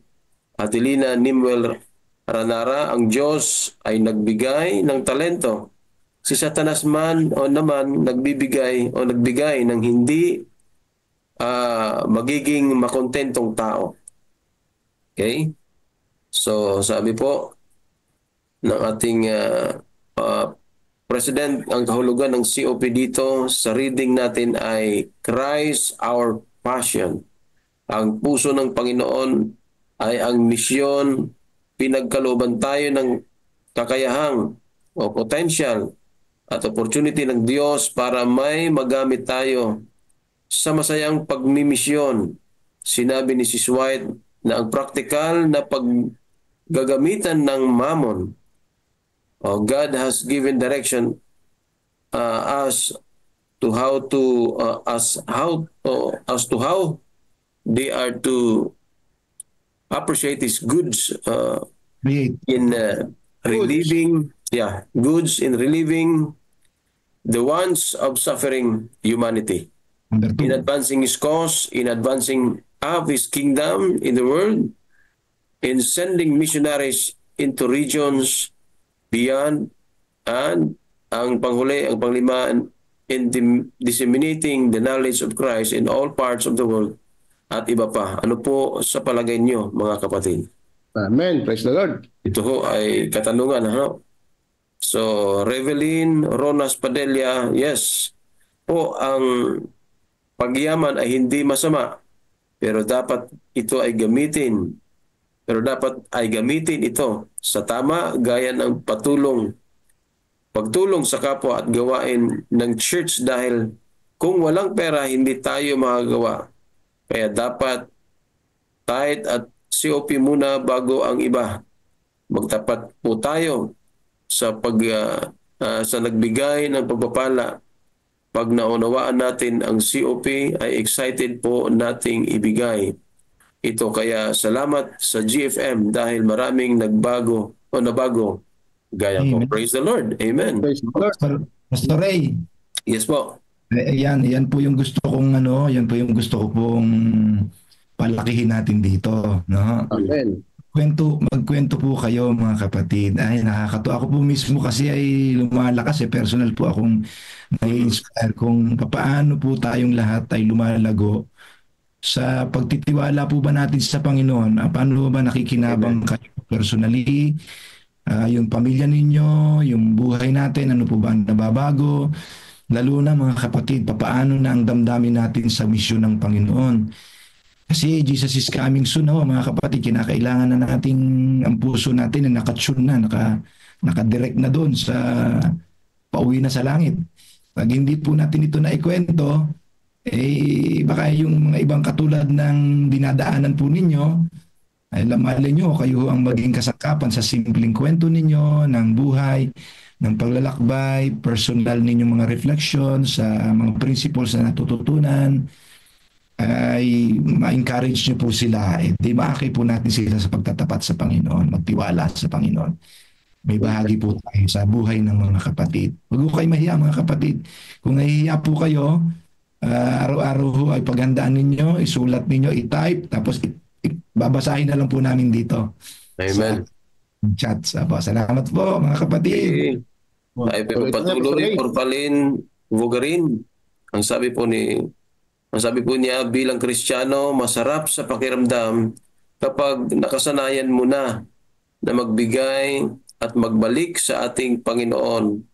Atilina Nimwell Ranara, ang Diyos ay nagbigay ng talento. Si Satanas naman nagbigay ng hindi magiging makontentong tao. Okay? So sabi po ng ating President, ang kahulugan ng COP dito sa reading natin ay Christ our passion. Ang puso ng Panginoon ay ang misyon, pinagkalooban tayo ng kakayahang o potential at opportunity ng Diyos para may magamit tayo sa masayang pagmimisyon. Sinabi ni Sis White na ang praktikal na paggagamitan ng mammon, God has given direction as to how they are to appreciate His goods in relieving the wants of suffering humanity, in advancing His cause, in advancing of His kingdom in the world, in sending missionaries into regions beyond, and ang panghuli, ang panglima, in disseminating the knowledge of Christ in all parts of the world, at iba pa. Ano po sa palagay niyo, mga kapatid? Amen. Praise the Lord. Ito ho ay katanungan. Ano? So, Revelyn Ronas Padilla, yes po, ang pagyaman ay hindi masama, pero dapat ay gamitin ito sa tama, gaya ng pagtulong sa kapwa at gawain ng church, dahil kung walang pera, hindi tayo makagawa. Kaya dapat tithe at COP muna bago ang iba. Magtapat po tayo sa sa nagbigay ng pagpapala. Pag naunawaan natin ang COP, ay excited po nating ibigay ito. Kaya salamat sa GFM dahil maraming nabago gaya ko. Praise the Lord. Amen. Praise the Lord. Pastor Ray. Yes po. Yan po yung gusto kong yan po yung gusto ko pong palakihin natin dito, no? Amen. Magkwento po kayo, mga kapatid. Ay, nakakatuwa. Ako po mismo kasi ay lumalakas, personal po akong nai-inspire kung paano po tayong lahat ay lumalago sa pagtitiwala po ba natin sa Panginoon. Paano ba nakikinabang kayo personally, yung pamilya ninyo, yung buhay natin, ano po ba ang nababago? Lalo na, mga kapatid, paano na ang damdamin natin sa misyon ng Panginoon. Kasi Jesus is coming soon, mga kapatid. Kinakailangan na nating ang puso natin na nakatune na, nakadirect na doon sa pauwi na sa langit. Pag hindi po natin ito naikwento, baka yung mga ibang katulad ng dinadaanan po ninyo, ay lamali nyo, kayo ang maging kasangkapan sa simpleng kwento ninyo ng buhay, ng paglalakbay, personal ninyong mga reflections sa mga principles na natututunan, ay ma-encourage nyo po sila. Di maakay po natin sila sa pagtatapat sa Panginoon, magtiwala sa Panginoon. May bahagi po tayo sa buhay ng mga kapatid. Huwag po kayo mahiya, mga kapatid. Kung nahihiya po kayo, araw-araw ay paghandaan ninyo, isulat ninyo, i-type, tapos babasahin na lang po namin dito. Amen. Sa chat. Salamat po, mga kapatid. Ay patuloy Porpalin Vugarin. Ang sabi po niya, bilang Kristiyano, masarap sa pakiramdam kapag nakasanayan mo na magbigay at magbalik sa ating Panginoon,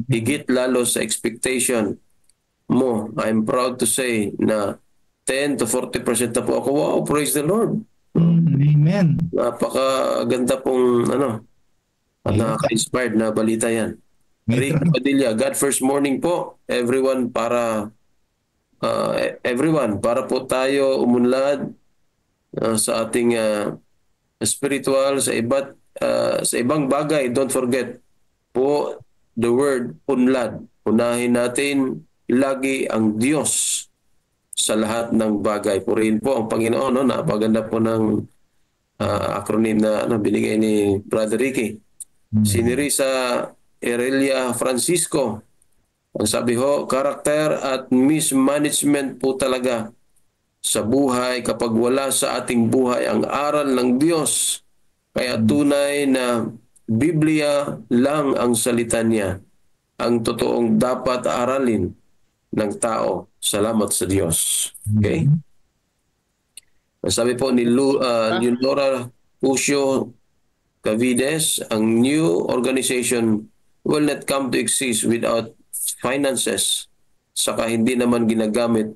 higit lalo sa expectation mo. I'm proud to say na 10 to 40% na po ako. Wow, praise the Lord. Amen. Napakaganda pong at nakaka-inspired na balita yan. Rick Padilla, God First Morning po. Everyone para po tayo umunlad sa ating spiritual, sa ibang bagay. Don't forget po the word unlad. Unahin natin lagi ang Diyos sa lahat ng bagay. Purihin po ang Panginoon. Napaganda po ng acronym na binigay ni Brother Ricky. Si Nerissa Aurelia Francisco, ang sabi ho, karakter at mismanagement po talaga sa buhay kapag wala sa ating buhay ang aral ng Diyos. Kaya tunay na Biblia lang ang salita niya, ang totoong dapat aralin ng tao. Salamat sa Diyos. Okay? Sabi po ni Leonora Pucio Cavides, ang new organization will not come to exist without finances, saka hindi naman ginagamit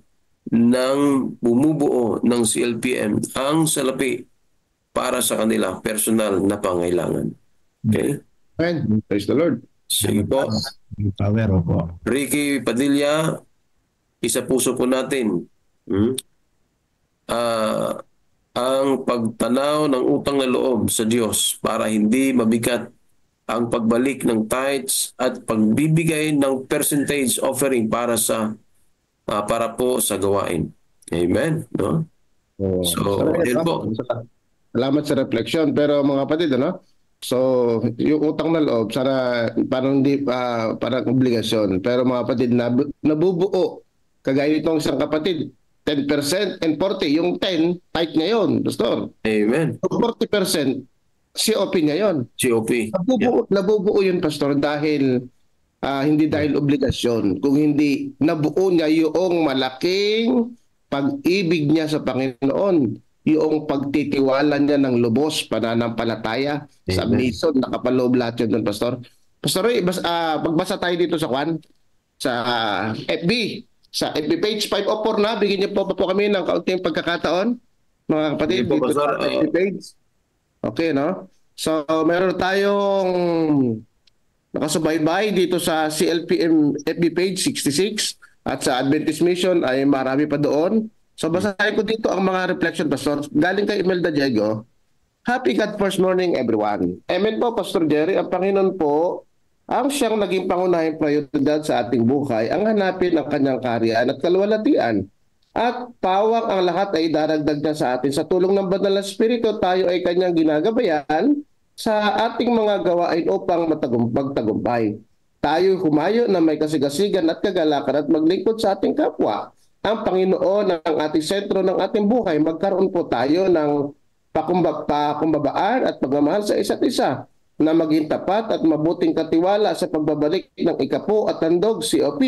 ng bumubuo ng CLPM ang salapi para sa kanilang personal na pangailangan. Okay? Amen. Praise the Lord. Sige po. Power, opo. Ricky Padilla, isa puso po natin. Ang pagtanaw ng utang na loob sa Diyos para hindi mabigat ang pagbalik ng tithes at pagbibigay ng percentage offering para po sa gawain. Amen. No? So, yun po. Salamat sa reflection. Pero mga kapatid, ano? So, yung utang na loob, sana parang hindi parang obligasyon. Pero mga kapatid, nabubuo. Kagaya itong isang kapatid, 10% and 40. Yung 10, tight niya yun, Pastor. Amen. 40%, COP niya yun. COP. Nabubuo yun, Pastor, dahil hindi dahil obligasyon. Kung hindi, nabuo niya yung malaking pag-ibig niya sa Panginoon, yung pagtitiwala niya ng lubos, pananampalataya, submission, nakapaloob lahat yun doon, Pastor. Pastor Roy, magbasa tayo dito sa FB. Sa FB page 504 na, bigyan niyo po kami ng kaunting pagkakataon, mga kapatid, dito sa FB page. Okay, no? So, meron tayong nakasubaybay dito sa CLPM FB page 66 at sa Adventist Mission ay marami pa doon. So, basahin ko dito ang mga reflection, Pastor. Galing kay Imelda Diego. Happy God first morning, everyone. Amen po, Pastor Jerry. Ang Panginoon po, ang siyang naging pangunahing prioridad sa ating buhay, ang hanapin ang kanyang kaharian at kaluwalhatian. At pawang ang lahat ay daragdag niya sa atin. Sa tulong ng Banal na Espiritu, tayo ay kanyang ginagabayan sa ating mga gawain upang magtagumpay. Tayo humayo na may kasigasigan at kagalakan at maglingkod sa ating kapwa. Ang Panginoon ang ating sentro ng ating buhay. Magkaroon po tayo ng pakumbabaan at pagmamahal sa isa't isa na maging tapat at mabuting katiwala sa pagbabalik ng ikapu at handog, COP.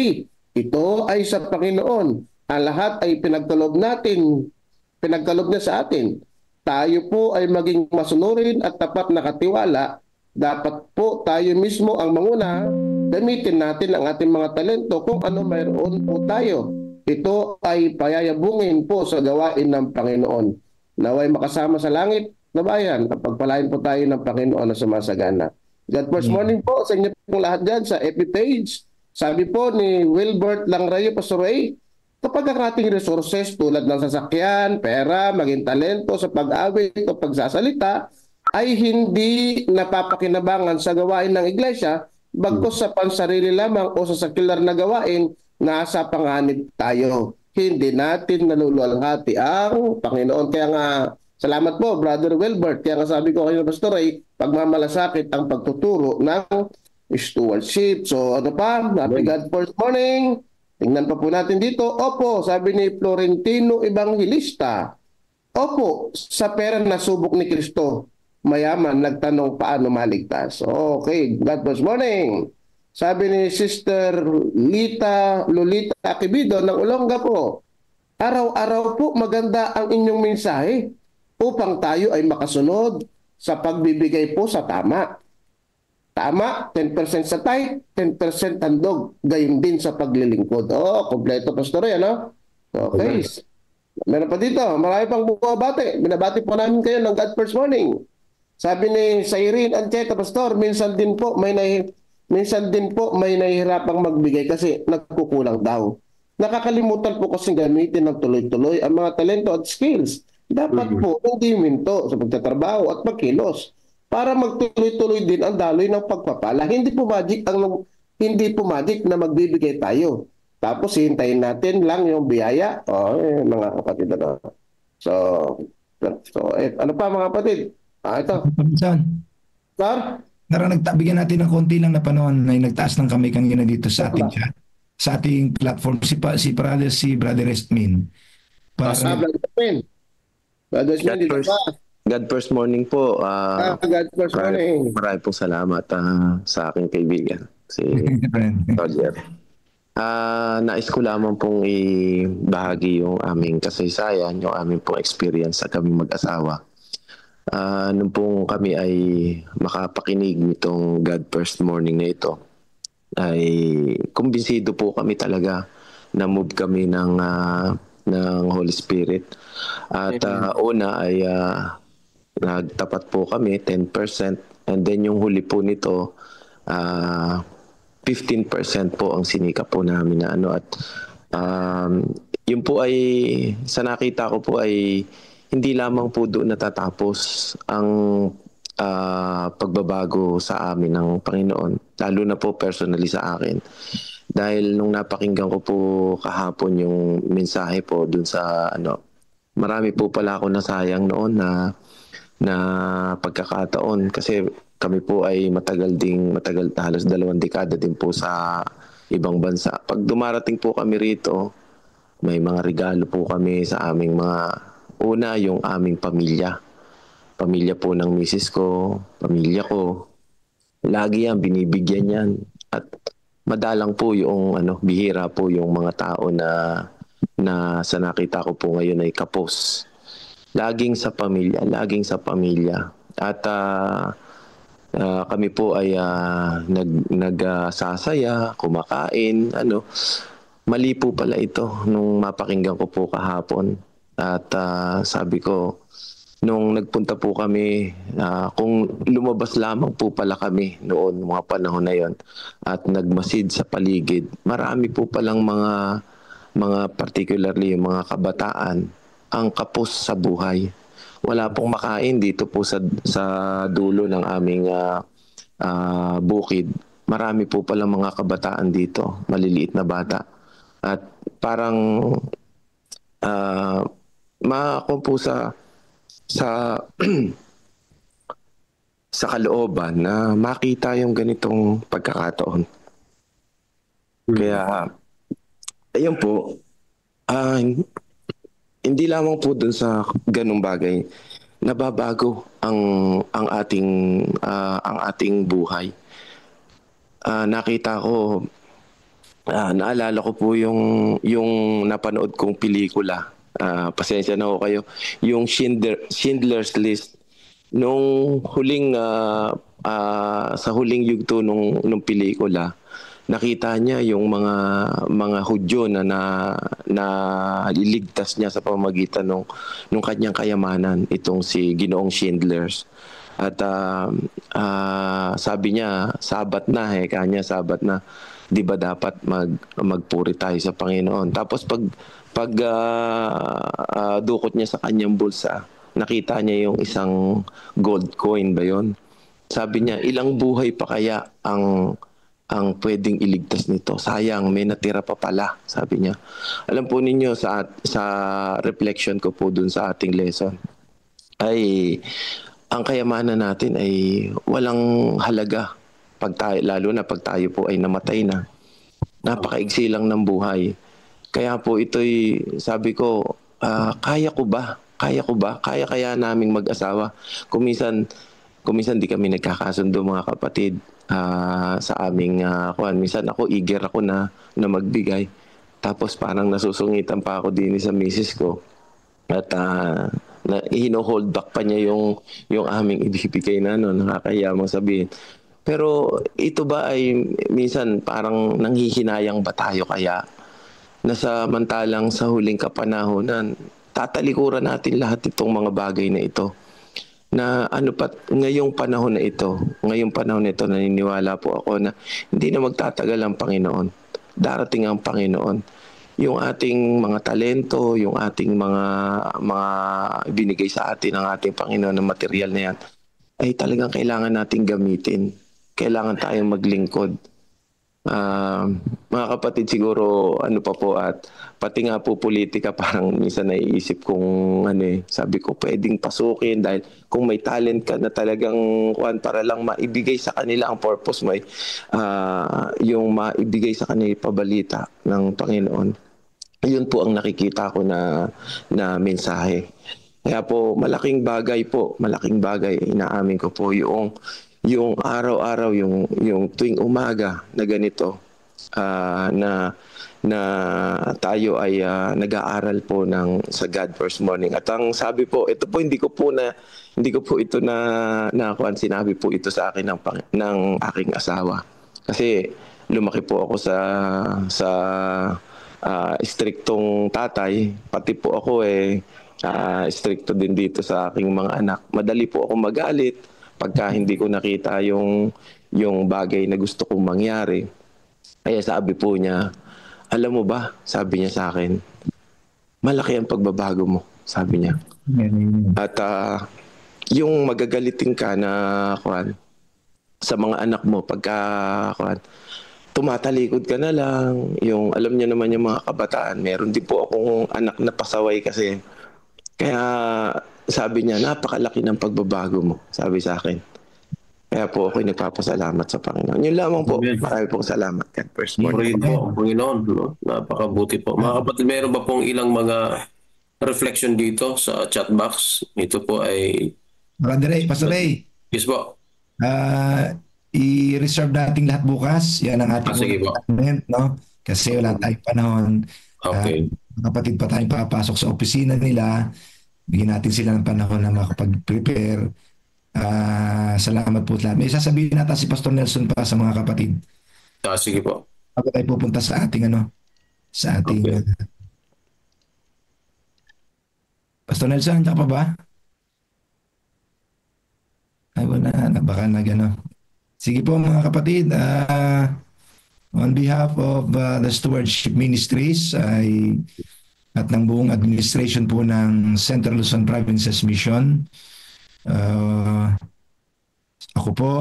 Ito ay sa Panginoon. Ang lahat ay pinagkalob niya sa atin. Tayo po ay maging masunurin at tapat na katiwala. Dapat po tayo mismo ang manguna. Gamitin natin ang ating mga talento kung ano mayroon po tayo. Ito ay payayabungin po sa gawain ng Panginoon. Naway makasama sa langit na bayan at pagpalain po tayo ng Panginoon na sumasagana. God first morning po sa inyo pong lahat dyan sa FB page. Sabi po ni Wilbert Langrayo, Pastor Ray, kapag ang ating resources tulad ng sasakyan, pera, maging talento sa pag-awit o pagsasalita ay hindi napapakinabangan sa gawain ng iglesia, bagkus sa pansarili lamang o sa sekular na gawain, nasa panganib tayo. Hindi natin naluluwalhati ang Panginoon. Kaya nga, salamat po, Brother Wilbert. Kaya nga sabi ko kayo, Pastor Ray, pagmamalasakit ang pagtuturo ng stewardship. So ano pa? Happy God first morning. Tingnan pa po natin dito. Opo, sabi ni Florentino Evangelista. Opo, sa pera na subok ni Kristo, mayaman, nagtanong paano maligtas. Okay, God first morning. Sabi ni Sister Lolita Akibido ng Olonga po, araw-araw po maganda ang inyong mensahe upang tayo ay makasunod sa pagbibigay po sa tama. Tama, 10% sa tithe, 10% handog, gayon din sa paglilingkod. Kompleto, Pastor, ano? Okay. Meron pa dito, marami pang bumabati. Binabati po namin kayo ng God first morning. Sabi ni Cyrene Ancheta, Pastor, minsan din po may nahihirapang magbigay kasi nagkukulang daw. Nakakalimutan po kasi gamitin ng tuloy-tuloy ang mga talento at skills. Dapat po hindi minto sa pagtatrabaho at magkilos para magtuloy-tuloy din ang daloy ng pagpapala. Hindi po magic na magbibigay tayo. Tapos hintayin natin lang yung biyaya. Mga kapatid. So ano pa mga kapatid? Ito. Sir? Bigyan natin ng konti lang na panahon na nagtaas ng kamay kanina dito sa ating chat, sa ating platform, si Brother Estmin. God first morning po. God first morning. Maraming pong salamat sa aking kaibigan, si Roger. Nais ko lamang pong ibahagi yung aming kasaysayan, yung aming pong experience sa kaming mag-asawa. Nung pong kami ay makapakinig nitong God First Morning na ito, ay kumbinsido po kami talaga na move kami ng Holy Spirit. At una ay nagtapat po kami 10%, and then yung huli po nito 15% po ang sinikap po namin na at yun po ay sa nakita ko po ay hindi lamang po doon natatapos ang pagbabago sa amin ng Panginoon, lalo na po personally sa akin. Dahil nung napakinggan ko po kahapon yung mensahe po doon sa marami po pala ako nasayang noon na pagkakataon, kasi kami po ay matagal halos 2 dekada din po sa ibang bansa. Pag dumarating po kami rito, may mga regalo po kami sa aming una yung aming pamilya po ng misis ko, pamilya ko. Lagi yan, binibigyan yan. At madalang po yung bihira po yung mga tao na sa nakita ko po ngayon ay kapos. Laging sa pamilya. At kami po ay nagsasaya, kumakain, Mali po pala ito nung mapakinggan ko po kahapon. At sabi ko, nung nagpunta po kami, kung lumabas lamang po pala kami noon, mga panahon na yon, at nagmasid sa paligid, marami po palang mga particularly yung mga kabataan ang kapos sa buhay. Wala pong makain dito po sa dulo ng aming bukid. Marami po palang mga kabataan dito, maliliit na bata. At parang kung po sa kalooban na makita yung ganitong pagkakataon. Kaya ayun po, hindi lamang po dun sa ganung bagay nababago ang ating buhay. Nakita ko, naalala ko po yung napanood kong pelikula. Pasensya na ho kayo. Yung Schindler's List. Nung huling sa huling yugto nung pelikula, nakita niya yung mga Hudyo na liligtas niya sa pamamagitan nung kanyang kayamanan, itong si Ginoong Schindler's. At sabi niya, Sabat na, kanya Sabat na. 'Di ba dapat magpuri tayo sa Panginoon? Tapos pag dukot niya sa kanyang bulsa, nakita niya yung isang gold coin ba 'yon? Sabi niya, ilang buhay pa kaya ang pwedeng iligtas nito? Sayang, may natira pa pala, sabi niya. Alam po ninyo, sa reflection ko po dun sa ating lesson, ay ang kayamanan natin ay walang halaga lalo na pag tayo po ay namatay na. Napakaigsi lang ng buhay. Kaya po ito'y, sabi ko, kaya ko ba? Kaya naming mag-asawa? Kuminsan di kami nagkakasundo, mga kapatid, sa aming minsan ako eager ako na magbigay, tapos parang nasusungitan pa ako din sa misis ko, at hino-hold back pa niya yung aming ibibigay na nakakahiyamang sabihin. Pero ito ba ay minsan parang nanghihinayang ba tayo kaya na samantalang sa huling kapanahonan tatalikuran natin lahat itong mga bagay na ito, na ngayong panahon na ito, naniniwala po ako na hindi na magtatagal ang Panginoon. Darating ang Panginoon. Yung ating mga talento, yung ating mga binigay sa atin ng ating Panginoon na material na yan, ay talagang kailangan nating gamitin. Kailangan tayong maglingkod. Mga kapatid, siguro pa po, at pati nga po politika, parang minsan naiisip kong sabi ko pwedeng pasukin, dahil kung may talent ka na talagang para lang maibigay sa kanila, ang purpose mo ay yung maibigay sa kanila pabalita ng Panginoon. Yun po ang nakikita ko na mensahe. Kaya po malaking bagay, inaamin ko po yung araw-araw, yung tuwing umaga na ganito, na tayo ay nag-aaral po sa God First Morning. At ang sabi po, ito po hindi ko po ito sinabi po ito sa akin ng aking asawa. Kasi lumaki po ako sa striktong tatay, pati po ako strikto din dito sa aking mga anak. Madali po ako magalit pagka hindi ko nakita yung bagay na gusto kong mangyari. Kaya sabi po niya, alam mo ba, sabi niya sa akin, malaki ang pagbabago mo, sabi niya. At yung magagalitin ka na sa mga anak mo pagka tumatalikod ka na lang, yung alam niyo naman yung mga kabataan, meron din po akong anak na pasaway kasi. Kaya sabi niya, napakalaki ng pagbabago mo, sabi sa akin. Kaya po ako'y nagpapasalamat sa Panginoon. Yun lamang po. Marami pong salamat. God first morning. Po, Panginoon. No? Napakabuti po. Mga kapatid, meron ba pong ilang mga reflection dito sa chat box? Ito po ay... Pastor Ray. Yes po. I-reserve natin lahat bukas. Yan ang ating comment, no? Kasi wala tayong panahon. Okay. Kapatid pa tayong papasok sa opisina nila. Bigyan natin sila ng panahon na makapag-prepare. Salamat po lahat. May sasabihin natin si Pastor Nelson pa sa mga kapatid. Sige po. Ako tayo pupunta sa ating okay. Pastor Nelson, ka pa ba? Ay, wala. Baka Sige po mga kapatid, on behalf of the Stewardship Ministries at ng buong administration po ng Central Luzon Provinces Mission, ako po,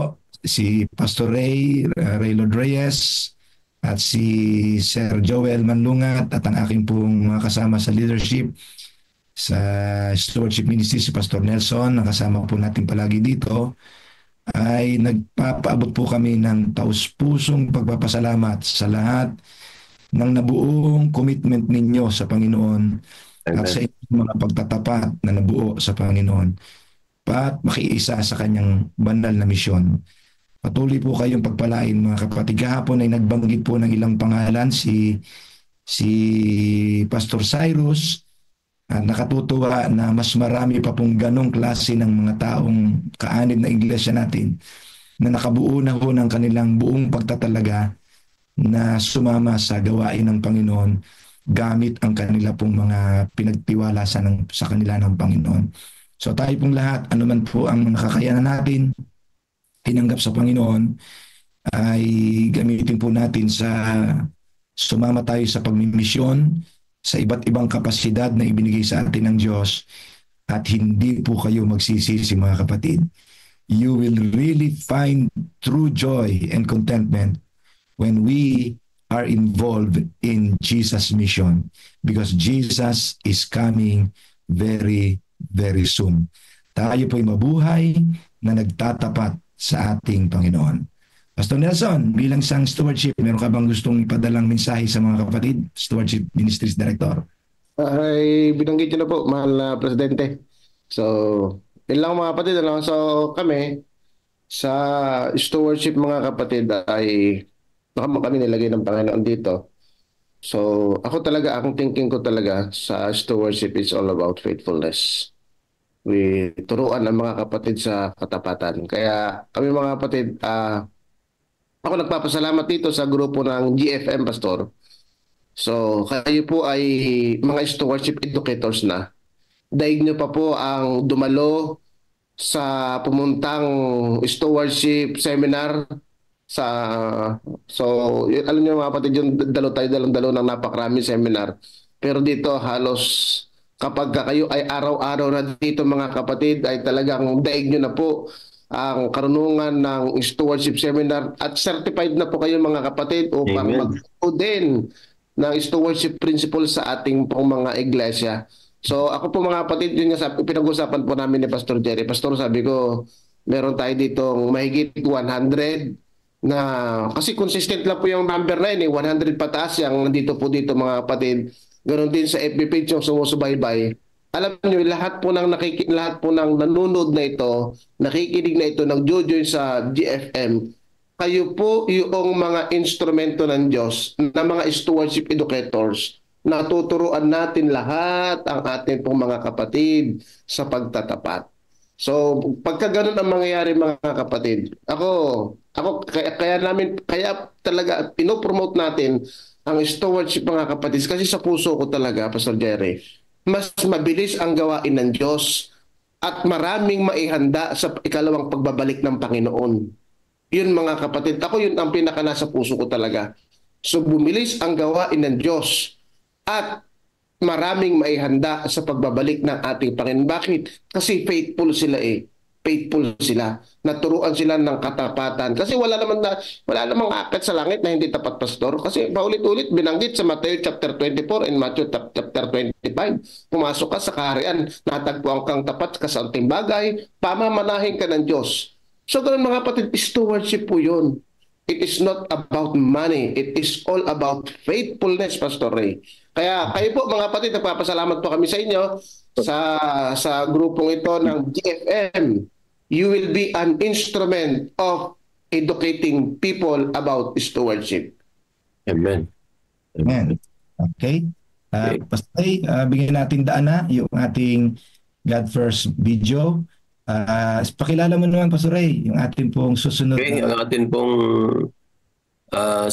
si Pastor Raylord Reyes, at si Sir Joel Manlungat, at ang aking pong mga kasama sa leadership sa Stewardship Ministries, si Pastor Nelson, nakasama po natin palagi dito, ay nagpapaabot po kami ng taus-pusong pagpapasalamat sa lahat ng nabuong commitment ninyo sa Panginoon. Amen. At sa inyong mga pagtatapat na nabuo sa Panginoon at makiisa sa kanyang banal na misyon. Patuloy po kayong pagpalain mga kapatid. Kahapon ay nagbanggit po ng ilang pangalan si Pastor Cyrus. Nakatutuwa na mas marami pa pong ganong klase ng mga taong kaanib na iglesia natin na nakabuo na ho ng kanilang buong pagtatalaga na sumama sa gawain ng Panginoon gamit ang kanila pong mga pinagtiwala sa kanila ng Panginoon. So tayo pong lahat, anuman po ang mga kakayanan natin, tinanggap sa Panginoon, ay gamitin po natin sa sumama tayo sa pagmimisyon, sa iba't ibang kapasidad na ibinigay sa atin ng Diyos, at hindi po kayo magsisisi mga kapatid. You will really find true joy and contentment when we are involved in Jesus' mission, because Jesus is coming very, very soon. Tayo po'y mabuhay na nagtatapat sa ating Panginoon. Pastor Nelson, bilang isang stewardship, meron ka bang gustong ipadalang mensahe sa mga kapatid? Stewardship Ministries Director. Ay, binanggit nyo na po, mahal na Presidente. So, yun lang mga kapatid. So, kami, sa stewardship mga kapatid, ay kami nilagay ng Panginoon dito. So, akong thinking ko talaga sa stewardship is all about faithfulness. We turuan ang mga kapatid sa katapatan. Kaya kami mga kapatid, ako nagpapasalamat dito sa grupo ng GFM, Pastor. So, kayo po ay mga stewardship educators na. Daig nyo pa po ang dumalo sa pumuntang stewardship seminar. So, alam niyo mga kapatid, yung dalo ng napakaraming seminar. Pero dito halos kapag kayo ay araw-araw na dito mga kapatid, ay talagang daig nyo na po ang karunungan ng stewardship seminar at certified na po kayo mga kapatid upang magturo din ng stewardship principles sa ating pong mga iglesia. So ako po mga kapatid, yun nga pinag-usapan po namin ni Pastor Jerry. Pastor, sabi ko, meron tayo ditong mahigit 100 na, kasi consistent lang po yung number na yun, 100 pataas yung nandito po dito mga kapatid. Ganon din sa FB page yung sumusubaybay. Alam niyo, lahat po ng nanonood na ito, nakikinig na ito, nag-join sa GFM, kayo po yung mga instrumento ng Diyos na mga stewardship educators na tuturuan natin lahat ang ating pong mga kapatid sa pagtatapat. So, pagka ganun ang mangyayari mga kapatid, kaya talaga pinopromote natin ang stewardship mga kapatid kasi sa puso ko talaga, Pastor Jerry, mas mabilis ang gawain ng Diyos at maraming maihanda sa ikalawang pagbabalik ng Panginoon. Yun mga kapatid, yun ang pinaka nasa puso ko talaga. So bumilis ang gawain ng Diyos at maraming maihanda sa pagbabalik ng ating Panginoon. Bakit? Kasi faithful sila Faithful sila. Naturuan sila ng katapatan. Kasi wala namang akit sa langit na hindi tapat, Pastor. Kasi paulit-ulit binanggit sa Matthew chapter 24 and Matthew chapter 25. Pumasok ka sa kaharian, natagpuan kang tapat ka sa anting bagay, pamamanahin ka ng Diyos. So ganun mga kapatid, stewardship po yun. It is not about money. It is all about faithfulness, Pastor Ray. Kaya kayo po mga kapatid, nagpapasalamat po kami sa inyo sa grupong ito ng GFM. You will be an instrument of educating people about stewardship. Amen. Amen. Okay. Pastor Ray, bigyan natin daan na yung ating God First video. Pakilala mo naman, Pastor Ray, yung ating pong susunod. Okay, ang ating pong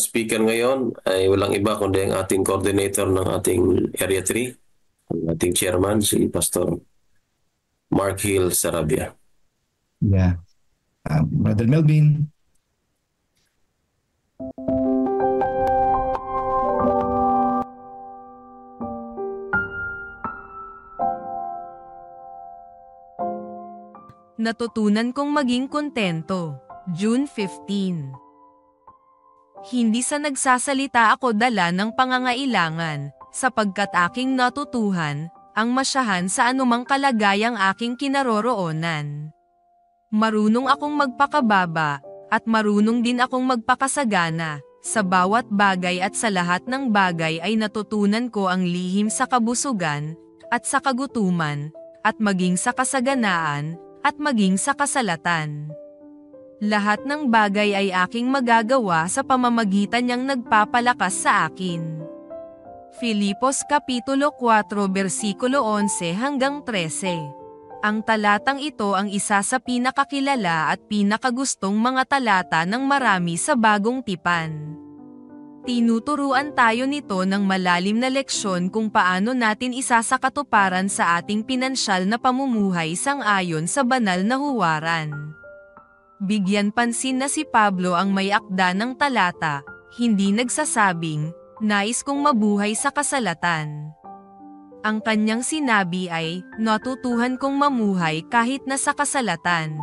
speaker ngayon ay walang iba kundi ang ating coordinator ng ating Area 3, ang ating chairman, si Pastor Mark Hill Sarabia. Yeah. Brother Melvin. Natutunan kong maging kontento. June 15. Hindi sa nagsasalita ako dala ng pangangailangan, sapagkat aking natutuhan, ang masyahan sa anumang kalagayang aking kinaroroonan. Marunong akong magpakababa, at marunong din akong magpakasagana. Sa bawat bagay at sa lahat ng bagay ay natutunan ko ang lihim sa kabusugan, at sa kagutuman, at maging sa kasaganaan, at maging sa kasalatan. Lahat ng bagay ay aking magagawa sa pamamagitan niyang nagpapalakas sa akin. Filipos Kapitulo 4 versikulo 11 hanggang 13. Ang talatang ito ang isa sa pinakakilala at pinakagustong mga talata ng marami sa Bagong Tipan. Tinuturuan tayo nito ng malalim na leksyon kung paano natin isasakatuparan sa ating pinansyal na pamumuhay sang-ayon sa banal na huwaran. Bigyan pansin na si Pablo ang may akda ng talata, hindi nagsasabing, nais kong mabuhay sa kasalatan. Ang kanyang sinabi ay, natutuhan kong mamuhay kahit na sa kasalatan.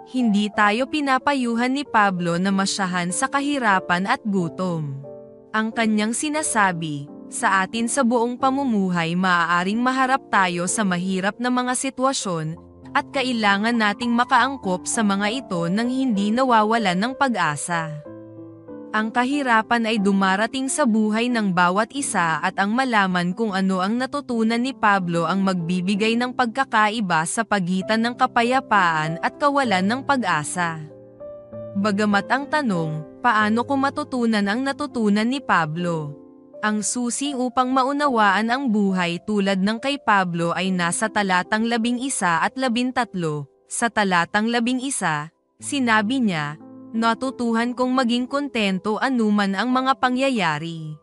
Hindi tayo pinapayuhan ni Pablo na masyahan sa kahirapan at gutom. Ang kanyang sinasabi, sa atin sa buong pamumuhay maaaring maharap tayo sa mahirap na mga sitwasyon, at kailangan nating makaangkop sa mga ito nang hindi nawawalan ng pag-asa. Ang kahirapan ay dumarating sa buhay ng bawat isa at ang malaman kung ano ang natutunan ni Pablo ang magbibigay ng pagkakaiba sa pagitan ng kapayapaan at kawalan ng pag-asa. Bagamat ang tanong, paano ko matutunan ang natutunan ni Pablo? Ang susi upang maunawaan ang buhay tulad ng kay Pablo ay nasa talatang 11 at 13. Sa talatang 11, sinabi niya, natutuhan kong maging kontento anuman ang mga pangyayari.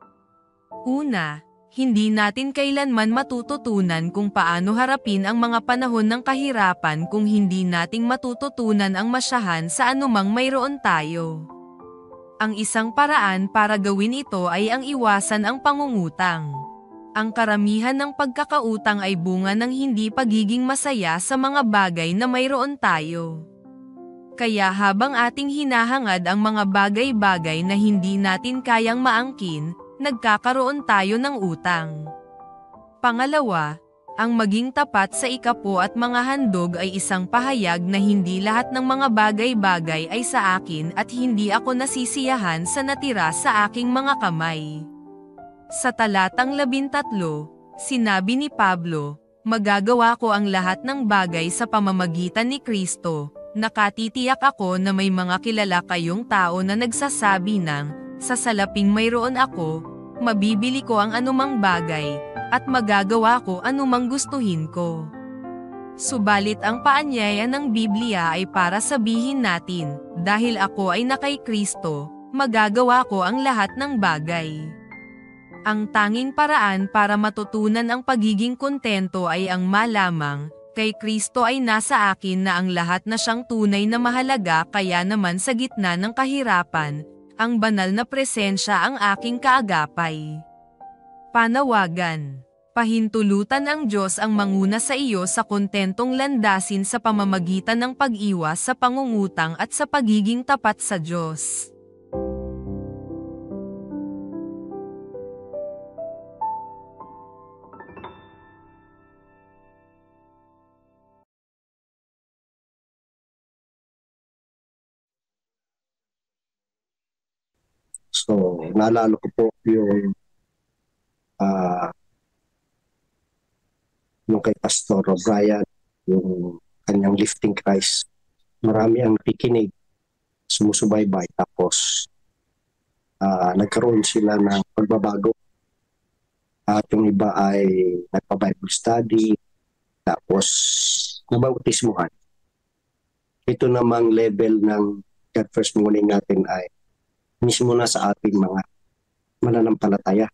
Una, hindi natin kailanman matututunan kung paano harapin ang mga panahon ng kahirapan kung hindi nating matututunan ang masyahan sa anumang mayroon tayo. Ang isang paraan para gawin ito ay ang iwasan ang pangungutang. Ang karamihan ng pagkakautang ay bunga ng hindi pagiging masaya sa mga bagay na mayroon tayo. Kaya habang ating hinahangad ang mga bagay-bagay na hindi natin kayang maangkin, nagkakaroon tayo ng utang. Pangalawa, ang maging tapat sa ikapo at mga handog ay isang pahayag na hindi lahat ng mga bagay-bagay ay sa akin at hindi ako nasisiyahan sa natira sa aking mga kamay. Sa talatang 13, sinabi ni Pablo, magagawa ko ang lahat ng bagay sa pamamagitan ni Kristo, Nakatitiyak ako na may mga kilala kayong tao na nagsasabi ng, sa salaping mayroon ako, mabibili ko ang anumang bagay, at magagawa ko anumang gustuhin ko. Subalit ang paanyaya ng Biblia ay para sabihin natin, dahil ako ay na kay Kristo, magagawa ko ang lahat ng bagay. Ang tanging paraan para matutunan ang pagiging kontento ay ang malamang, kay Kristo ay nasa akin na ang lahat na siyang tunay na mahalaga, kaya naman sa gitna ng kahirapan, ang banal na presensya ang aking kaagapay. Panawagan. Pahintulutan ang Diyos ang manguna sa iyo sa kontentong landasin sa pamamagitan ng pag-iwas sa pangungutang at sa pagiging tapat sa Diyos. So, naalala ko po yung kay Pastor O'Brien, yung kanyang lifting Christ. Marami ang nakikinig, sumusubaybay, tapos nagkaroon sila ng pagbabago. At yung iba ay nagpa-Bible study, tapos nabautismuhan. Ito namang level ng God First Morning natin ay mismo na sa ating mga mananampalataya.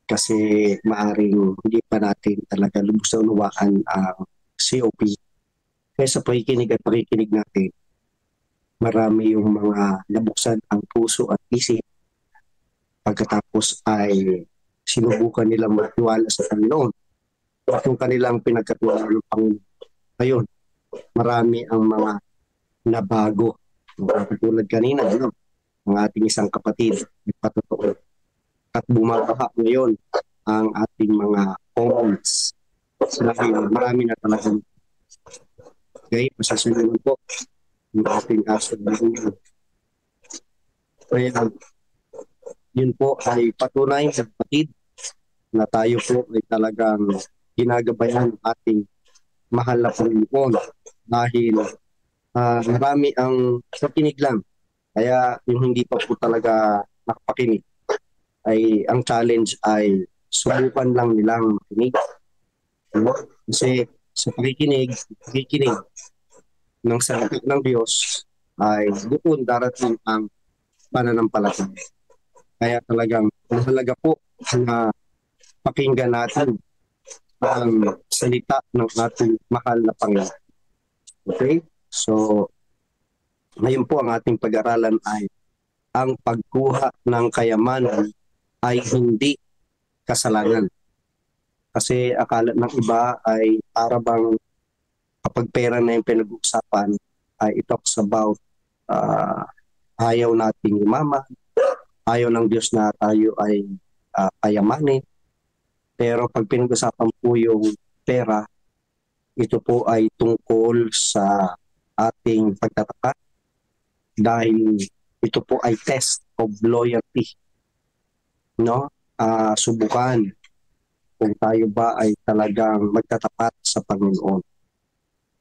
Kasi maaring hindi pa natin talaga lubos na unawaan ang COP. Kaya sa pakikinig at pakikinig natin, marami yung mga nabuksan ang puso at isip. Pagkatapos ay sinubukan nilang magtiwala sa Panginoon. At yung kanilang pinagkatiwala ng Panginoon. Ngayon, marami ang mga nabago. Katulad kanina, ang ating isang kapatid, nagpatotoo. At bumababa ngayon ang ating mga comments. Dahil marami na talagang. Okay, masasunod po yung ating kaso. Kaya yun po ay patunay sa kapatid na tayo po ay talagang ginagabayan ng ating mahal na Panginoon. Dahil marami ang nakikinig lang. Kaya yung hindi pa po talaga nakapakinig, ay ang challenge ay subukan lang nilang makinig. Kasi sa pakikinig ng salita ng Diyos ay doon darating ang pananampalataya. Kaya talagang mahalaga po na pakinggan natin ang salita ng ating mahal na Panginoon. Okay? So, ngayon po ang ating pag-aralan ay ang pagkuha ng kayamanan ay hindi kasalanan. Kasi akala ng iba ay para bang kapag pera na yung pinag-uusapan ay it talks about ayaw nating yumaman, ayaw ng Diyos na tayo ay kayamanin. Pero pag pinag-usapan po yung pera, ito po ay tungkol sa ating pagtataka dahil ito po ay test of loyalty. No? Subukan kung tayo ba ay talagang magtatapat sa Panginoon.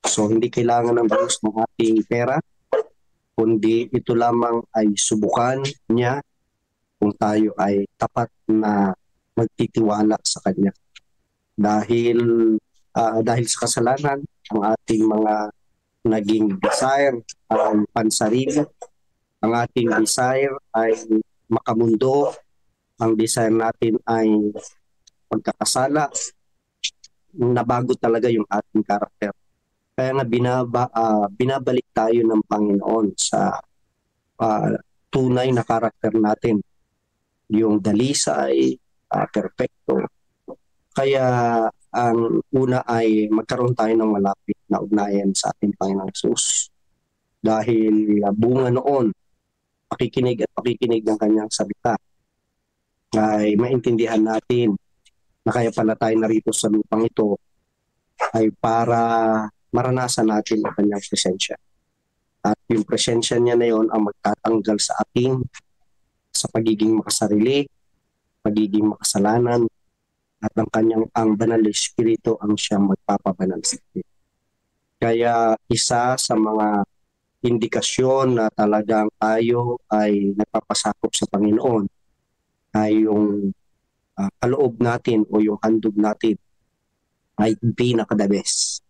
So hindi kailangan ng Diyos ng ating pera, kundi ito lamang ay subukan niya kung tayo ay tapat na magtitiwala sa Kanya. Dahil sa kasalanan, ang ating mga naging desire ang pansarili, ang ating desire ay makamundo, ang desire natin ay pagkakasala, nabago talaga yung ating karakter. Kaya nga binabalik tayo ng Panginoon sa tunay na karakter natin. Yung dalisay, perfecto. Kaya ang una ay magkaroon tayo ng malapit na ugnayan sa ating Panginoong Hesus. Dahil bunga noon, pakikinig at pakikinig ng Kanyang salita, ay maintindihan natin na kaya pala tayo narito sa lupang ito ay para maranasan natin ang Kanyang presensya. At yung presensya niya na yon ang magtatanggal sa ating sa pagiging makasarili, pagiging makasalanan, at ang banal na Espiritu ang siyang magpapabanal sa atin. Kaya isa sa mga indikasyon na talagang tayo ay nagpapasakop sa Panginoon ay yung kaloob natin o yung handog natin ay pinaka-the best.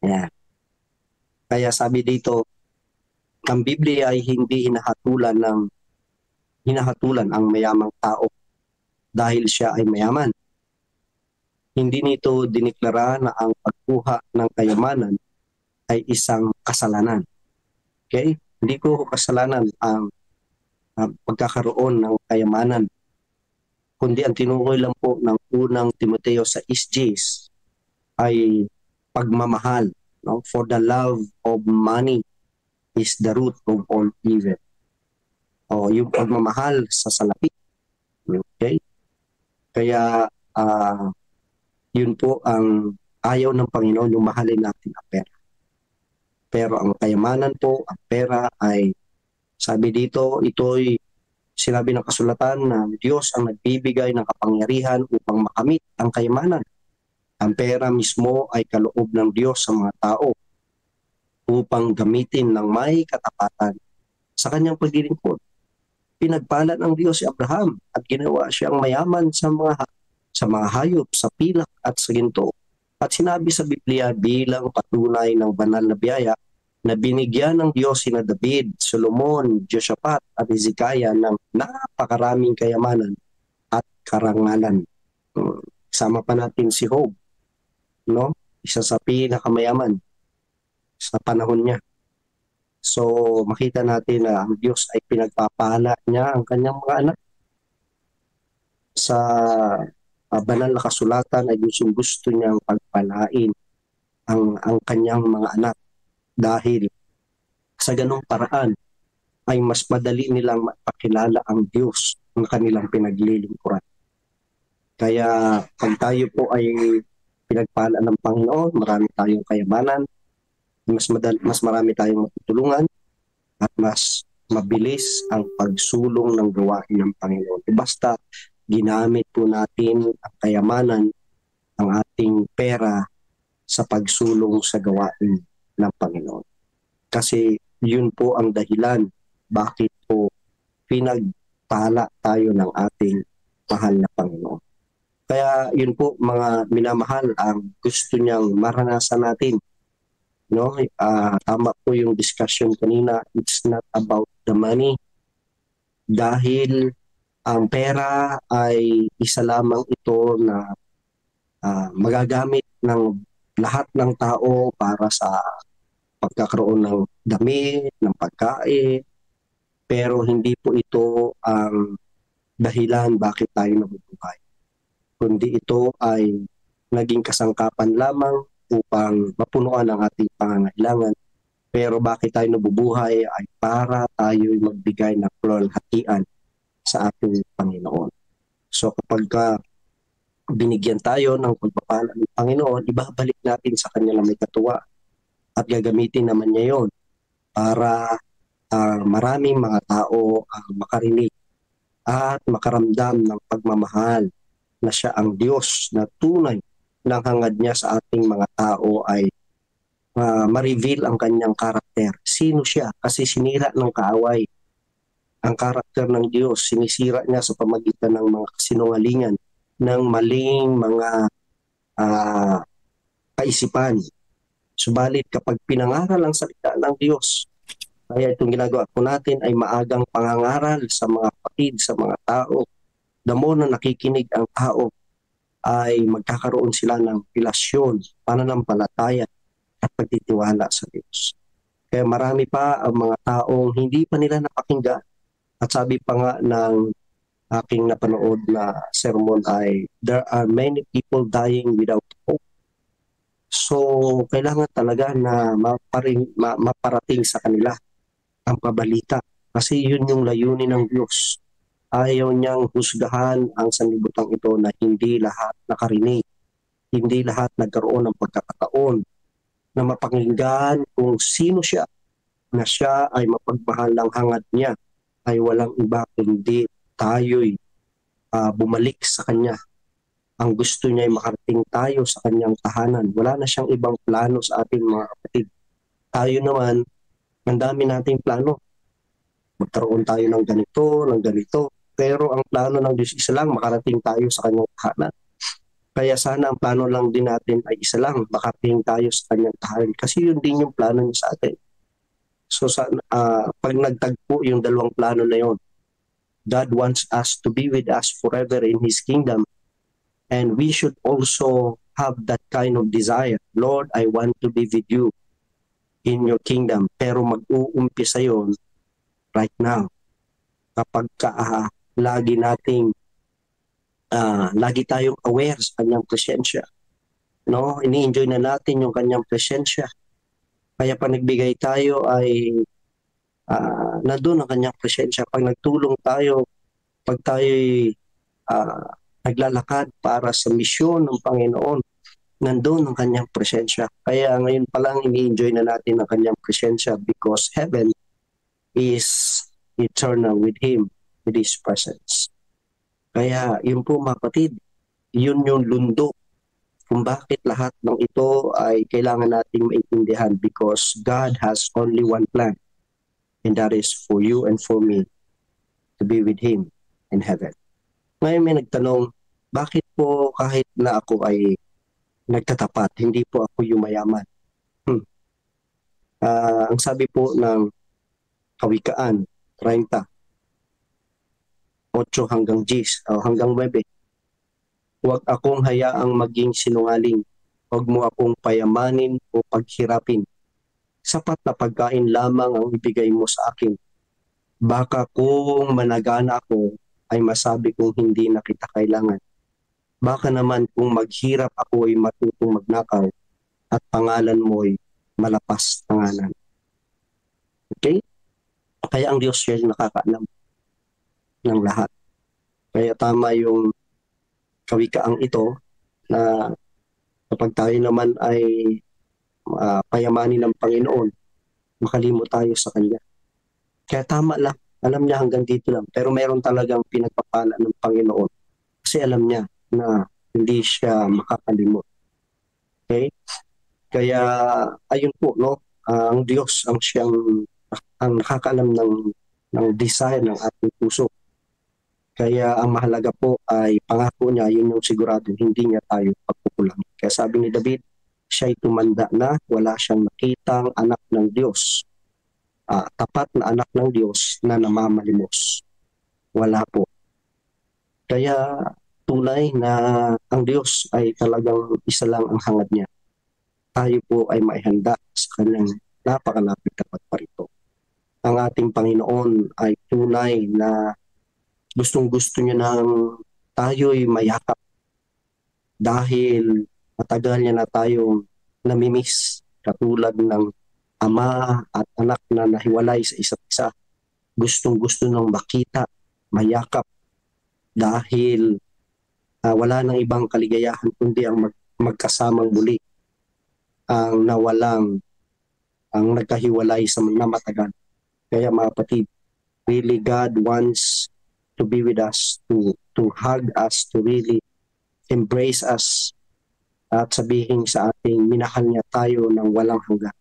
Ayan. Kaya sabi dito, ang Biblia ay hindi hinahatulan ang mayamang tao dahil siya ay mayaman. Hindi nito diniklara na ang pagkuha ng kayamanan ay isang kasalanan. Okay? Hindi ko kasalanan ang pagkakaroon ng kayamanan, kundi ang tinukoy lang po ng unang Timoteo sa SJs ay pagmamahal. No? For the love of money is the root of all evil. O yung pagmamahal sa salapi. Okay? Kaya yun po ang ayaw ng Panginoon, yung mahalin natin ang pera. Pero ang kayamanan po, ang pera ay, sabi dito, ito'y sinabi ng kasulatan na Diyos ang nagbibigay ng kapangyarihan upang makamit ang kayamanan. Ang pera mismo ay kaloob ng Diyos sa mga tao upang gamitin ng may katapatan sa kanyang paglilingkod. Pinagpala ng Diyos si Abraham at ginawa siyang mayaman sa mga hayop, sa pilak at sa ginto. At sinabi sa Biblia bilang patunay ng banal na biyaya na binigyan ng Diyos sina David, Solomon, Josaphat at Hezekiah ng napakaraming kayamanan at karangalan. Sama pa natin si Job, no? Isa sa pinakamayaman sa panahon niya. So makita natin na ang Diyos ay pinagpapala niya ang kanyang mga anak. Sa banal na kasulatan ay gusto niyang pagpalain ang kanyang mga anak dahil sa ganung paraan ay mas madali nilang mapakilala ang Diyos ng kanilang pinaglilingkuran. Kaya pag tayo po ay pinagpala ng Panginoon, marami tayong kayamanan, mas marami tayong matutulungan at mas mabilis ang pagsulong ng gawain ng Panginoon. Basta ginamit po natin ang kayamanan, ang ating pera sa pagsulong sa gawain ng Panginoon. Kasi yun po ang dahilan bakit po pinagpala tayo ng ating mahal na Panginoon. Kaya yun po mga minamahal ang gusto niyang maranasan natin. No? Tama po yung discussion kanina, it's not about the money. Dahil ang pera ay isa lamang ito na magagamit ng lahat ng tao para sa pagkakaroon ng damit, ng pagkain, pero hindi po ito ang dahilan bakit tayo nabubuhay. Kundi ito ay naging kasangkapan lamang upang mapunuan ang ating pangangailangan. Pero bakit tayo nabubuhay ay para tayo magbigay ng kalwalhatian sa ating Panginoon. So kapag binigyan tayo ng pagpapala ng Panginoon, ibabalik natin sa Kanya na may katuwa at gagamitin naman niya yon para maraming mga tao makarinig at makaramdam ng pagmamahal na siya ang Diyos na tunay ng hangad niya sa ating mga tao ay ma-reveal ang kanyang karakter. Sino siya? Kasi sinira ng kaaway ang karakter ng Diyos. Sinisira niya sa pamagitan ng mga kasinungalingan, ng maling mga kaisipan. Subalit kapag pinangaral ang salita ng Diyos, kaya itong ginagawa po natin ay maagang pangangaral sa mga kapatid, sa mga tao. The more na nakikinig ang tao, ay magkakaroon sila ng relasyon, pananampalataya at pagtitiwala sa Diyos. Kaya marami pa ang mga taong hindi pa nila napakinggan. At sabi pa nga ng aking napanood na sermon ay, there are many people dying without hope. So, kailangan talaga na maparating sa kanila ang pabalita. Kasi yun yung layunin ng Diyos. Ayaw niyang husgahan ang sanlibutan ito na hindi lahat nakarinig. Hindi lahat nagkaroon ng pagkakataon na mapakinggan kung sino siya, na siya ay mapagmahal ng hangad niya, ay walang iba kundi tayo'y bumalik sa Kanya Ang gusto niya ay makarating tayo sa kanyang tahanan. Wala na siyang ibang plano sa atin mga kapatid. Tayo naman, ang dami nating plano. Magkaroon tayo ng ganito, ng ganito. Pero ang plano ng Diyos isa lang, makarating tayo sa kanyang tahanan. Kaya sana ang plano lang din natin ay isa lang, makarating tayo sa kanyang tahanan. Kasi yun din yung plano niya sa atin. So pag nagtagpo yung dalawang plano na yun, God wants us to be with us forever in His kingdom. And we should also have that kind of desire. Lord, I want to be with you in your kingdom. Pero mag-uumpisa yun right now. Kapag lagi tayong aware sa kanyang presensya. No? Ini-enjoy na natin yung kanyang presensya. Kaya pag nagbigay tayo ay nandun ang kanyang presensya. Pag nagtulong tayo, pag tayo'y naglalakad para sa misyon ng Panginoon, nandun ang kanyang presensya. Kaya ngayon pa lang ini-enjoy na natin ang kanyang presensya because heaven is eternal with Him, with His presence. Kaya yun po mga kapatid, yun yung lundo kung bakit lahat ng ito ay kailangan nating maintindihan because God has only one plan and that is for you and for me to be with Him in heaven. Ngayon may nagtanong, bakit po kahit na ako ay nagtatapat, hindi po ako yumayaman? Ang sabi po ng Kawikaan 30, 8 hanggang 10 o hanggang 9, huwag akong hayaang maging sinungaling, huwag mo akong payamanin o paghirapin. Sapat na pagkain lamang ang ibigay mo sa akin. Baka kung managana ako, ay masabi kong hindi na kita kailangan. Baka naman kung maghirap ako ay matutong magnakaw at pangalan mo ay malapas tanganan. Okay? Kaya ang Diyos siya nakakaalam ng lahat. Kaya tama yung kawikaang ito na kapag tayo naman ay payamanin ng Panginoon, makalimot tayo sa Kanya. Kaya tama lang. Alam niya hanggang dito lang. Pero meron talagang pinagpapala ng Panginoon. Kasi alam niya na hindi siya makakalimot. Okay? Kaya, ayun po, no? Ang Diyos ang siyang ang nakakaalam ng desire ng ating puso. Kaya ang mahalaga po ay pangako niya, yun yung sigurado, hindi niya tayo pagkukulang. Kaya sabi ni David, siya'y tumanda na, wala siyang nakitang anak ng Diyos. Tapat na anak ng Diyos na namamalimos. Wala po. Kaya tunay na ang Diyos ay talagang isa lang ang hangad niya. Tayo po ay maihanda sa kanyang napakalapit tapat pa rito. Ang ating Panginoon ay tunay na gustong-gusto niya nang tayo'y mayakap dahil matagal niya na tayong namimiss katulad ng ama at anak na nahiwalay sa isa't isa. Gustong-gusto nang makita, mayakap dahil wala nang ibang kaligayahan kundi ang magkasamang muli ang nawalang, ang nagkahiwalay sa matagal. Kaya mga kapatid, really God wants to be with us, to hug us, to really embrace us at sabihin sa ating minahal niya tayo ng walang hanggan.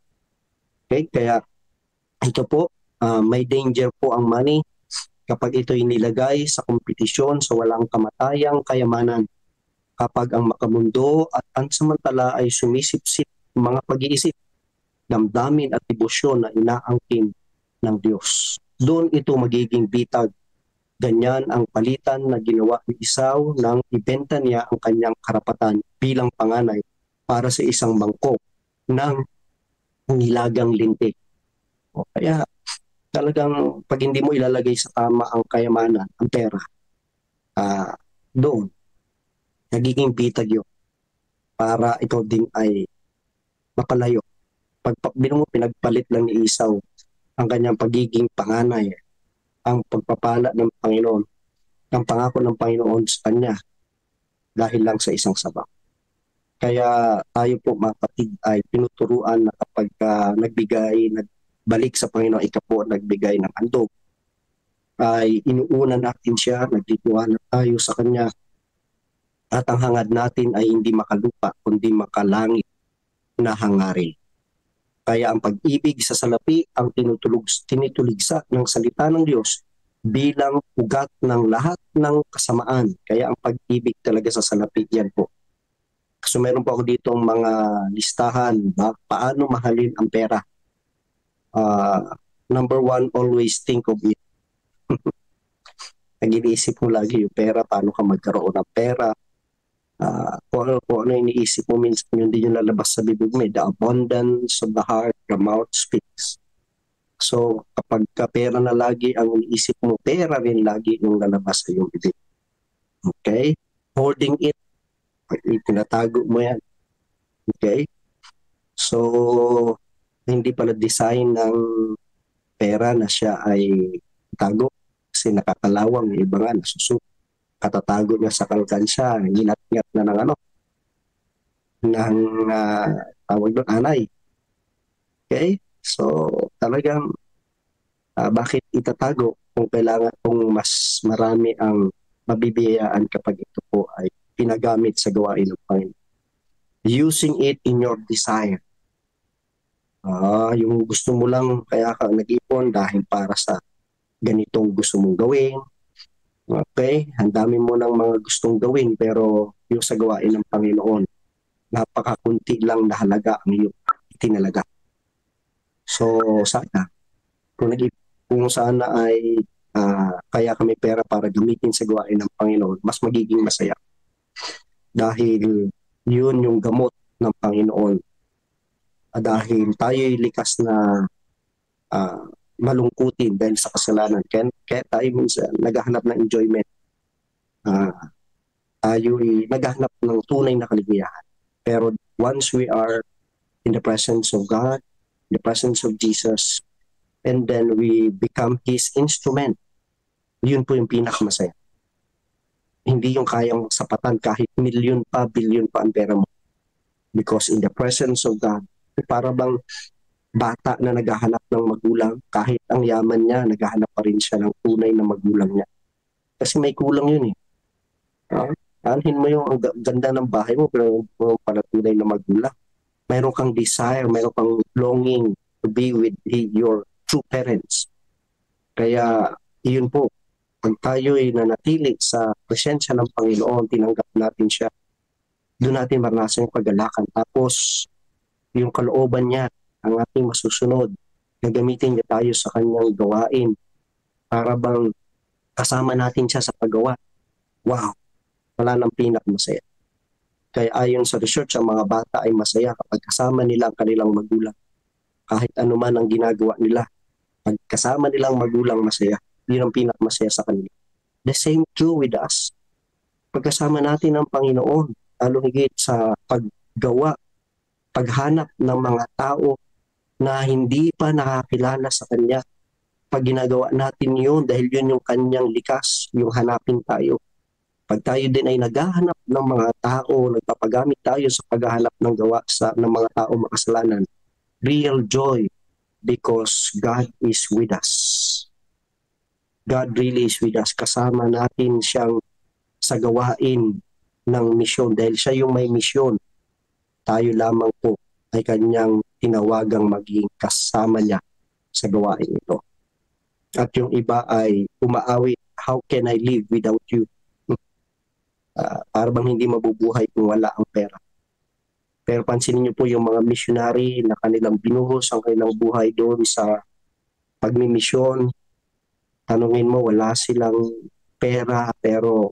Okay? Kaya ito po, may danger po ang money kapag ito'y nilagay sa kompetisyon sa walang kamatayang kayamanan. Kapag ang makamundo at pansamantala ay sumisip-sip mga pag-iisip, damdamin at debosyon na inaangkin ng Diyos. Doon ito magiging bitag. Ganyan ang palitan na ginawa ni Esau nang ibenta niya ang kanyang karapatan bilang panganay para sa isang bangko ng nilagang lintik. O kaya talagang pag hindi mo ilalagay sa tama ang kayamanan, ang pera, doon, nagiging bitag yun para ikaw din ay mapalayo. Pag pinagpalit lang ni Esau ang kanyang pagiging panganay, ang pagpapala ng Panginoon, ang pangako ng Panginoon sa kanya dahil lang sa isang sabak. Kaya tayo po mga kapatid ay tinuturuan na kapag nagbalik sa Panginoon, ika po nagbigay ng handog, ay inuuna natin siya, nagtitiwala tayo sa kanya At ang hangad natin ay hindi makalupa, kundi makalangit na hangarin. Kaya ang pag-ibig sa salapi ang tinituligsa ng salita ng Diyos bilang ugat ng lahat ng kasamaan. Kaya ang pag-ibig talaga sa salapi, yan po. So meron po ako dito mga listahan, paano mahalin ang pera. Number 1, always think of it. Nag-iisip mo lagi yung pera, paano ka magkaroon ng pera. Kung ano iniisip mo, minsan yun din yung lalabas sa bibig mo. The abundance of the heart, the mouth speaks. So kapag pera na lagi ang iniisip mo, pera rin lagi yung lalabas sa iyong bibig. Okay? Holding it, tinatago mo yan. Okay? So hindi pala design ng pera na siya ay tago kasi nakakalawang, yung iba nga nasusuko, katatago niya sa kalkansya, ginat-ngat na ng tawag doon, anay. Okay? So talagang bakit itatago kung kailangan, kung mas marami ang mabibiyayaan kapag ito po ay pinagamit sa gawain ng Panginoon. Using it in your desire. Yung gusto mo lang, kaya ka nag-ipon dahil para sa ganitong gusto mong gawin. Okay? Ang dami mo ng mga gustong gawin, pero yung sa gawain ng Panginoon, napakakunti lang na halaga ang iyong itinalaga. So, sana, kung sana ay kaya kami pera para gamitin sa gawain ng Panginoon, mas magiging masaya. Dahil yun yung gamot ng Panginoon. Dahil tayo'y likas na malungkutin dahil sa kasalanan. Kaya tayo minsan naghahanap ng enjoyment. Tayo'y naghahanap ng tunay na kaligayahan. Pero once we are in the presence of God, in the presence of Jesus, and then we become His instrument, yun po yung pinakamasaya. Hindi yung kayang sapatan kahit milyon pa, bilyon pa ang pera mo. Because in the presence of God, para bang bata na naghahanap ng magulang, kahit ang yaman niya, naghahanap pa rin siya ng tunay na magulang niya. Kasi may kulang yun eh. Alhin mo yung ang ganda ng bahay mo, pero pala tunay na magulang. Mayroon kang desire, mayroon kang longing to be with your true parents. Kaya, iyon po, pag tayo'y nanatili sa presensya ng Panginoon, tinanggap natin siya, doon natin maranasan yung kagalakan. Tapos, yung kalooban niya, ang ating masusunod, gagamitin niya tayo sa kanyang gawain para bang kasama natin siya sa paggawa. Wow! Wala nang pinakamasaya. Kaya ayon sa research, ang mga bata ay masaya kapag kasama nila ang kanilang magulang. Kahit anuman ang ginagawa nila, pag kasama nilang magulang masaya, yun ang pinakamasaya sa kanila. The same true with us. Pagkasama natin ang Panginoon, lalo higit sa paggawa, paghanap ng mga tao na hindi pa nakakilala sa Kanya. Pag ginagawa natin yun, dahil yun yung Kanyang likas, yung hanapin tayo. Pag tayo din ay naghahanap ng mga tao, nagpapagamit tayo sa paghahanap ng gawa ng mga tao makasalanan, real joy because God is with us. God really is with us. Kasama natin siyang sa gawain ng misyon dahil siya yung may misyon. Tayo lamang po ay kanyang tinawagang maging kasama niya sa gawain ito. At yung iba ay umaawit, how can I live without you? Para bang hindi mabubuhay kung wala ang pera. Pero pansinin niyo po yung mga missionary na kanilang binuhos ang kanilang buhay doon sa pagmimisyon. Tanungin mo, wala silang pera pero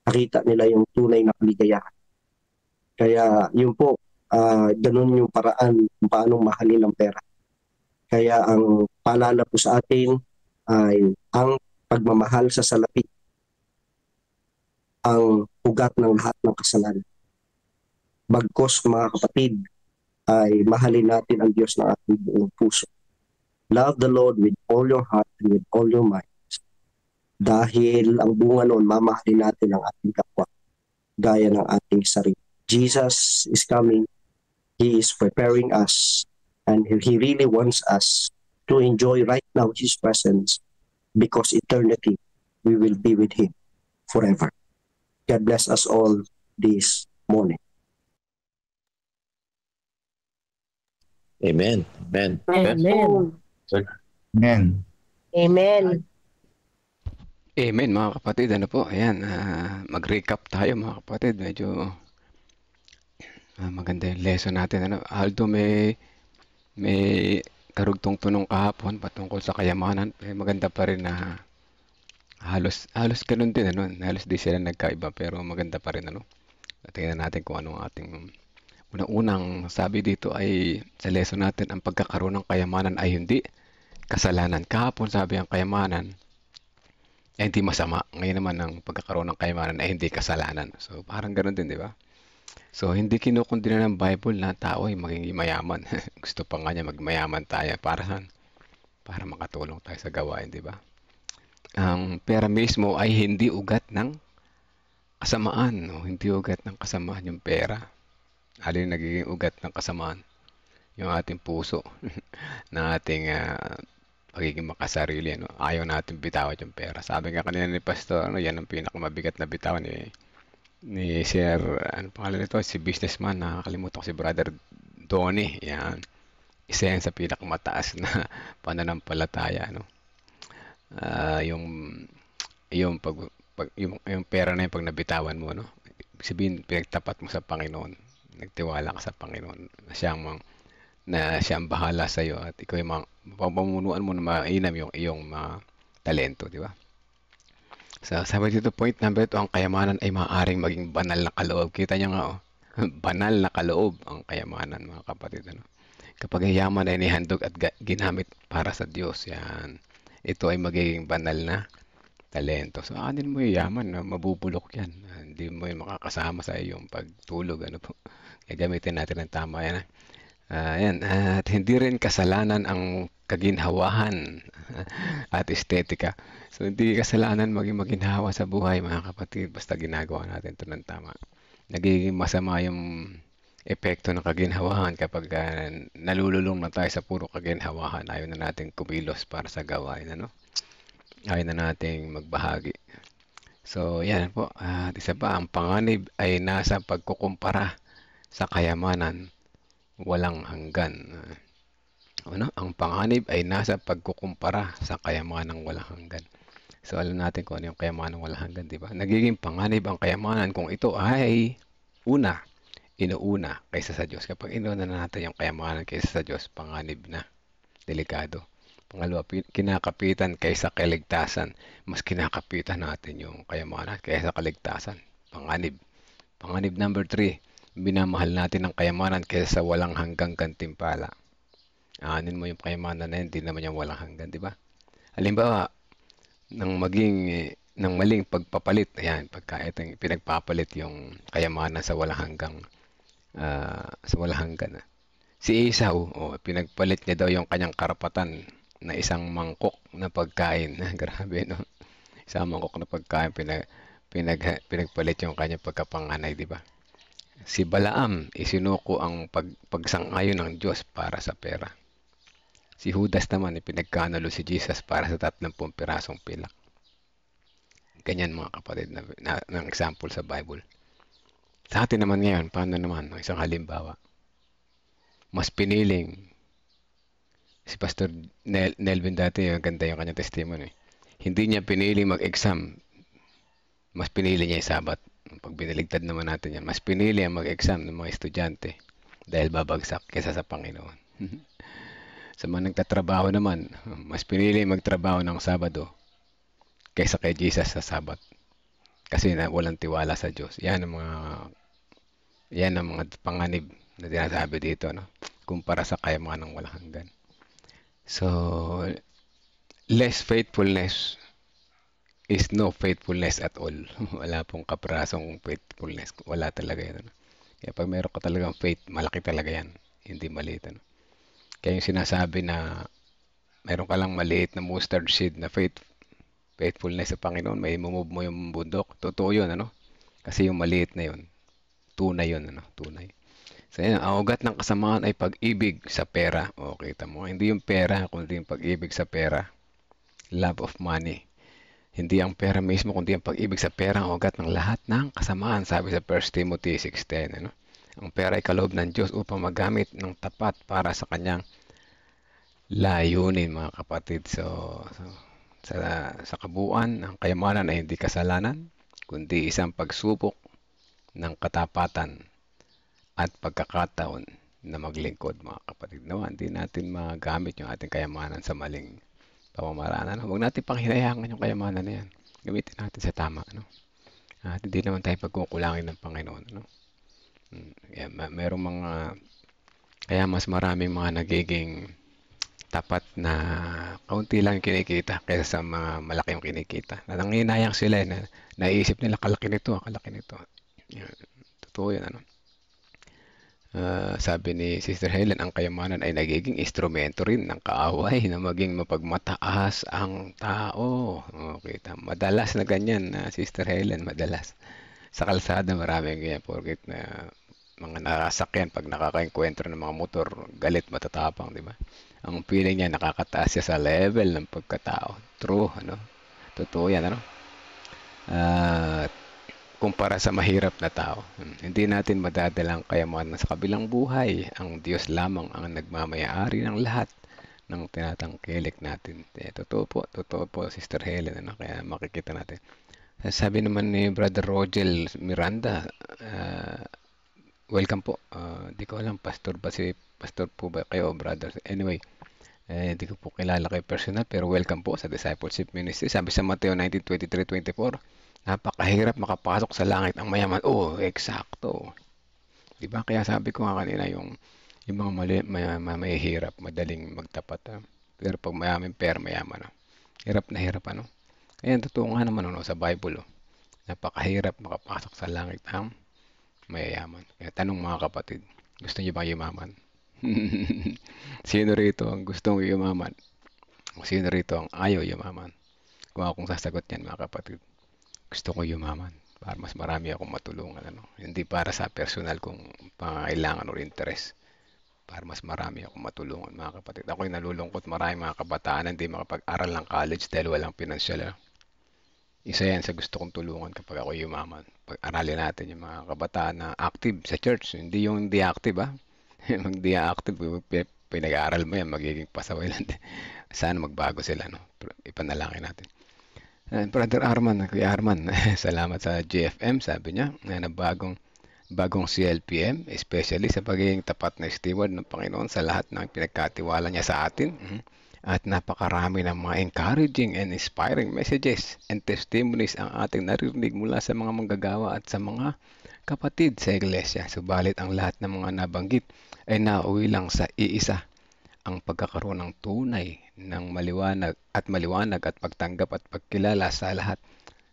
nakita nila yung tunay na kaligayahan. Kaya yun po, ganun yung paraan kung paano mahalin ang pera. Kaya ang paalala po sa atin ay ang pagmamahal sa salapi, ang ugat ng lahat ng kasalanan. Bagkos mga kapatid, ay mahalin natin ang Diyos ng ating buong puso. Love the Lord with all your heart and with all your mind. Dahil ang bunga noon, mamahalin natin ang ating kapwa, gaya ng ating sarili. Jesus is coming. He is preparing us. And He really wants us to enjoy right now His presence because eternity, we will be with Him forever. God bless us all this morning. Amen. Amen. Amen. Amen. Amen. Amen mga kapatid. Ano po? Ayan. Mag-recap tayo mga kapatid. Medyo maganda yung lesson natin. Ano? Although may karugtong tunong kahapon patungkol sa kayamanan, maganda pa rin na halos ganun din. Ano? Halos di sila nagkaiba pero maganda pa rin. Ano? Tingnan natin kung ano ang ating unang sabi dito ay sa lesson natin, ang pagkakaroon ng kayamanan ay hindi kasalanan. Kahapon sabi ang kayamanan ay hindi masama. Ngayon naman ang pagkakaroon ng kayamanan ay hindi kasalanan. So parang ganoon din, di ba? So hindi kinukundina ng Bible na tao ay maging mayaman. Gusto pa nga niya magmayaman tayo para makatulong tayo sa gawain, di ba? Ang pera mismo ay hindi ugat ng kasamaan, no? Hindi ugat ng kasamaan yung pera. Alin nagiging ugat ng kasamaan? Yung ating puso na ating pagiging makasarili, ano? Ayaw natin bitawan yung pera. Sabi nga kanina ni Pastor, yan ang pinakamabigat na bitawan ni Sir, ano pangalan nito? Si businessman, nakakalimutan ko si Brother Donnie. Yan. Isa yan sa pinakamataas na pananampalataya, no? Yung pera na yung pag nabitawan mo, no? Ibig sabihin, pinagtapat mo sa Panginoon. Nagtiwala ka sa Panginoon na siyang bahala sa iyo at ikaw yung pampamunuan mo na mainam yung iyong mga talento, di ba? So, sabi dito, point number 2, ang kayamanan ay maaaring maging banal na kaloob. Kita niyo nga, banal na kaloob ang kayamanan, mga kapatid. Ano? Kapag ang yaman ay nihandog at ginamit para sa Diyos, yan. Ito ay magiging banal na talento. So, anin mo yung yaman, no? Mabubulok yan. Hindi mo yung makakasama sa iyong pagtulog. Ano po? Gagamitin natin ng tama yan. Yan. At hindi rin kasalanan ang kaginhawahan at estetika. So, hindi kasalanan maging maginhawa sa buhay, mga kapatid. Basta ginagawa natin ito ng tama. Nagiging masama yung epekto ng kaginhawahan kapag nalululong na tayo sa puro kaginhawahan. Ayaw na natin kumilos para sa gawain. Ano? Ayaw na nating magbahagi. So, yan po. At isa pa, ang panganib ay nasa pagkukumpara sa kayamanan walang hanggan. Ano? Ang panganib ay nasa pagkukumpara sa kayamanang walang hanggan. So, alam natin kung ano yung kayamanang walang hanggan, di ba? Nagiging panganib ang kayamanan kung ito ay inuuna kaysa sa Diyos. Kapag inuuna na natin yung kayamanan kaysa sa Diyos, panganib na. Delikado. Pangalawa, kinakapitan kaysa kaligtasan. Mas kinakapitan natin yung kayamanan kaysa kaligtasan. Panganib. Panganib number 3, minamahal natin ang kayamanan kaysa walang hanggang gantimpala. Anin mo yung kayamanan na yun, hindi naman yung walang hanggan, di ba? Halimbawa, ng maling pagpapalit, ayan, pagka itong pinagpapalit yung kayamanan sa walang hanggan. Si Esau, pinagpalit niya daw yung kanyang karapatan na isang mangkok na pagkain. Grabe, no? Isang mangkok na pagkain, pinagpalit yung kanyang pagkapanganay, di ba? Si Balaam, isinuko ang pagsang-ayon ng Diyos para sa pera. Si Judas naman, pinagkanalo si Jesus para sa 30 pirasong pilak. Ganyan mga kapatid ng example sa Bible. Sa atin naman ngayon, paano naman? Isang halimbawa. Mas piniling, si Pastor Nelvin dati, ganda yung kanyang testimony. Hindi niya piniling mag-exam. Mas pinili niya yung Sabat. Pag biniligtad naman natin yan, mas pinili ang mag-exam ng mga estudyante dahil babagsak kaysa sa Panginoon. Sa mga nagtatrabaho naman, mas pinili magtrabaho ng Sabado kaysa kay Jesus sa Sabat. Kasi walang tiwala sa Diyos. Yan ang mga panganib na sinasabi dito, no? Kumpara sa kayamanan ng walang hanggan. So, less faithfulness is no faithfulness at all. Wala pong kaprasong faithfulness. Wala talaga yan. Ano? Kaya pag meron ka talagang faith, malaki talaga yan. Hindi maliit. Ano? Kaya yung sinasabi na meron ka lang maliit na mustard seed na faithfulness sa Panginoon, may move mo yung bundok. Totoo yun, ano? Kasi yung maliit na yun, tunay yun, ano? Tunay. So, yan, ang ugat ng kasamaan ay pag-ibig sa pera. O, kita mo, hindi yung pera, kundi yung pag-ibig sa pera. Love of money. Hindi ang pera mismo, kundi ang pag-ibig sa pera ang ugat ng lahat ng kasamaan, sabi sa 1 Timothy 6:10. Ano? Ang pera ay kaloob ng Diyos upang magamit ng tapat para sa kanyang layunin, mga kapatid. So sa kabuuan, ang kayamanan ay hindi kasalanan, kundi isang pagsubok ng katapatan at pagkakataon na maglingkod, mga kapatid. Nawa, hindi natin magamit yung ating kayamanan sa maling pamamaraan. Ano? Huwag natin panghinayangan yung kayamanan na yan. Gamitin natin sa tama. Ano? At hindi naman tayo pagkukulangin ng Panginoon. Ano? Merong mga, kaya mas maraming mga nagiging tapat na kaunti lang yung kinikita kaysa sa mga malaki yung kinikita. Nanginayang sila na naisip nila kalaki nito. Totoo yan. Ano? Sabi ni Sister Helen, ang kayamanan ay nagiging instrumento rin ng kaaway na maging mapagmataas ang tao. Okay, madalas na ganyan, Sister Helen, madalas. Sa kalsada maraming ganyan, porket na mga nakasakyan pag nakakaengkwentro ng mga motor, galit, matatapang, di ba? Ang feeling niya nakakataas siya sa level ng pagkatao. True, ano? Totoo yan, ano? Kumpara sa mahirap na tao. Hindi natin madadalang kayamanan sa kabilang buhay. Ang Diyos lamang ang nagmamay-ari ng lahat ng tinatangkilik natin. Totoo po, Sister Helen. Ano? Kaya makikita natin. Sabi naman ni Brother Rogel Miranda, welcome po. Di ko alam, pastor po ba kayo, brother? Anyway, di ko po kilala kayo personal, pero welcome po sa Discipleship Ministry. Sabi sa Mateo 19:23-24, napakahirap makapasok sa langit ang mayaman. Eksakto. Diba? Kaya sabi ko nga kanina, yung mga mahihirap, madaling magtapat. Pero pag mayaman, mayaman. Hirap na hirap, ano? Kaya totoo nga naman, sa Bible, napakahirap makapasok sa langit ang mayayaman. Kaya tanong, mga kapatid, gusto niyo ba yumaman? Sino rito ang gustong yumaman? O sino rito ang ayaw yumaman? Kung akong sasagot yan, mga kapatid, gusto ko yumaman para mas marami akong matulungan. Ano? Hindi para sa personal kong pangailangan o interest. Para mas marami akong matulungan, mga kapatid. Ako'y nalulungkot, marami mga kabataan hindi makapag-aral ng college dahil walang pinansyal. Isa yan sa gusto kong tulungan kapag ako yumaman. Pag-aralin natin yung mga kabataan na active sa church. Hindi yung hindi active, Yung hindi active, pinag-aaral mo yan, magiging pasaway lang. Sana magbago sila, no? Ipanalangin natin. Brother Arman, Kuya Arman, salamat sa GFM, sabi niya, na bagong CLPM, especially sa pagiging tapat na steward ng Panginoon sa lahat ng pinagkatiwala niya sa atin. At napakarami ng mga encouraging and inspiring messages and testimonies ang ating naririnig mula sa mga manggagawa at sa mga kapatid sa iglesia. Subalit ang lahat ng mga nabanggit ay nauwi lang sa iisa, ang pagkakaroon ng tunay ng maliwanag at pagtanggap at pagkilala sa lahat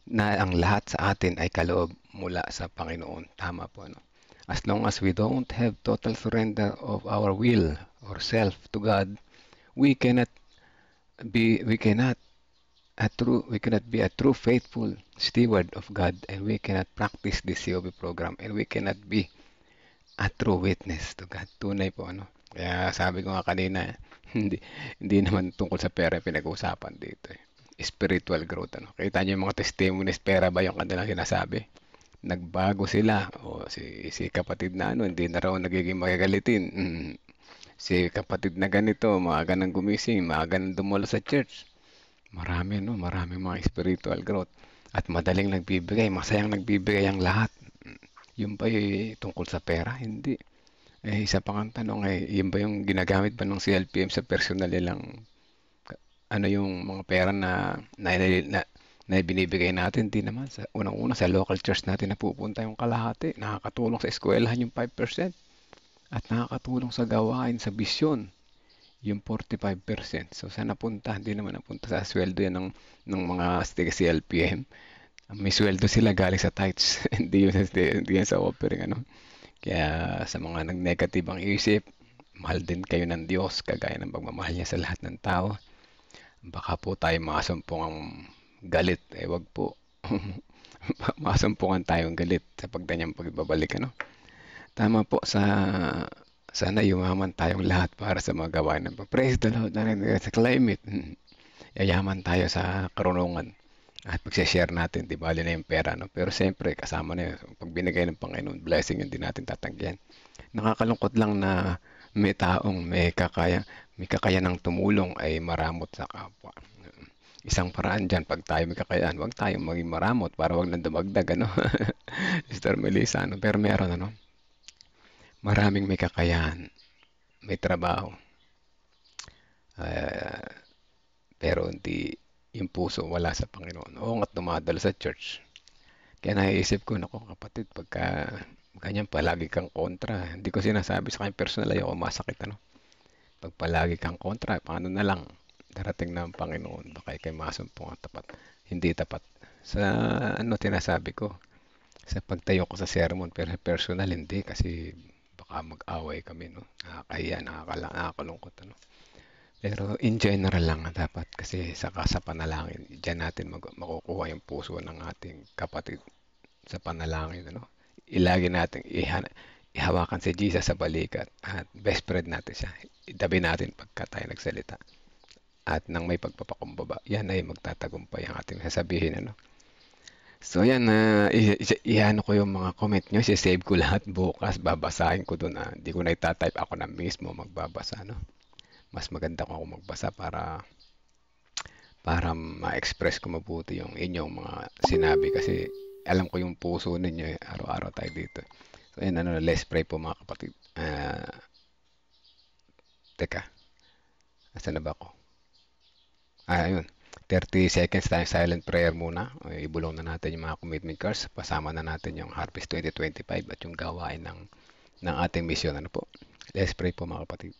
na ang lahat sa atin ay kaloob mula sa Panginoon. Tama po, ano? As long as we don't have total surrender of our will or self to God, we cannot be a true faithful steward of God, and we cannot practice this COB program, and we cannot be a true witness to God. Tunay po, ano? Kaya sabi ko nga kanina, hindi naman tungkol sa pera pinag-uusapan dito. Spiritual growth, ano? Kita niyo yung mga testimonies, pera ba yung kanilang sinasabi? Nagbago sila. O si kapatid na hindi na raw nagiging magagalitin. Si kapatid na ganito, maaga nang gumising, maaga nang dumalo sa church. Maraming mga spiritual growth. At madaling nagbibigay, masayang nagbibigay ang lahat. Yung ba yung tungkol sa pera? Hindi. Isa pang ang tanong yun ba yung ginagamit ba ng CLPM sa personal nilang yung mga pera na binibigay natin? Hindi naman. Unang-una sa local church natin napupunta yung kalahati. Nakakatulong sa eskwelahan yung 5%. At nakakatulong sa gawain, sa bisyon, yung 45%. So, saan napunta? Hindi naman napunta sa sweldo yan ng mga CLPM. May sweldo sila galing sa tithes. hindi yan sa offering, ano? Kaya sa mga nag-negative ang isip, mahal din kayo ng Diyos, kagaya ng pagmamahal niya sa lahat ng tao. Baka po tayo makasumpong ang galit. Wag po. Makasumpungan tayong galit sa pagdanyang pagbabalik, ano? Tama po, sana yumaman tayong lahat para sa mga gawain ng praise the Lord, sa climate. Yayaman tayo sa karunungan At magsishare natin, di bali na yung pera, no? Pero siyempre, kasama na yun. Pag binigay ng Panginoon, blessing yun, di natin tatanggihan. Nakakalungkot lang na may taong may kakayanang tumulong ay maramot sa kapwa. Isang paraan dyan, pag tayo may kakayahan, huwag tayo maging maramot para huwag nang dumagdag, ano? Sister Melissa, ano? Pero meron, ano? Maraming may kakayahan, may trabaho. Pero hindi yung puso wala sa Panginoon. Oo nga't dumadalo sa church. Kaya naiisip ko, naku kapatid, pagka ganyan palagi kang kontra, hindi ko sinasabi sa kanya personal, ayaw masakit, ano? Pag palagi kang kontra, paano na lang darating na ang Panginoon, baka kay masumpong ang tapat. Hindi tapat. Sa ano tinasabi ko, sa pagtayo ko sa sermon, pero personal hindi, kasi baka mag-away kami, no? Nakakahiya, nakakalungkot, ano? Pero in general lang dapat, kasi sa panalangin, diyan natin makukuha yung puso ng ating kapatid sa panalangin, ano? Ilagi natin ihawakan si Jesus sa balikat at best friend natin siya. Itabi natin pagka tayo nagsalita. At nang may pagpapakumbaba, yan ay magtatagumpay ang ating sasabihin, ano? So yan, iano ko yung mga comment nyo, save ko lahat bukas, babasahin ko doon. Hindi ko na itatype, ako na mismo magbabasa, no? Mas maganda kung ako magbasa para ma-express ko mabuti yung inyong mga sinabi, kasi alam ko yung puso ninyo, araw-araw tayo dito. So yan, let's pray po mga kapatid. Teka, asan na ba ako? Ayun, 30 seconds tayo silent prayer muna. Ibulong na natin yung mga commitment cards, pasama na natin yung Harvest 2025 at yung gawain ng ating mission, ano po. Let's pray po mga kapatid.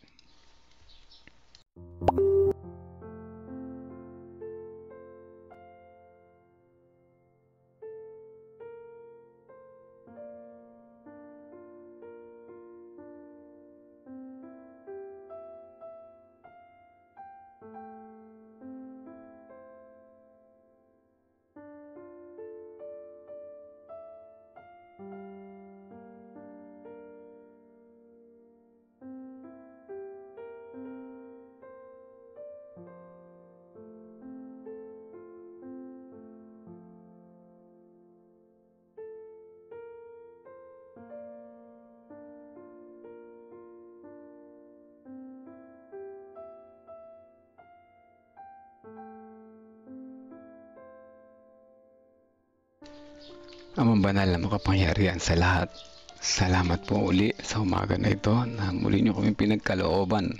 Amang banal na makapangyarihan sa lahat, salamat po uli sa umaga na ito na muli niyo kami pinagkalooban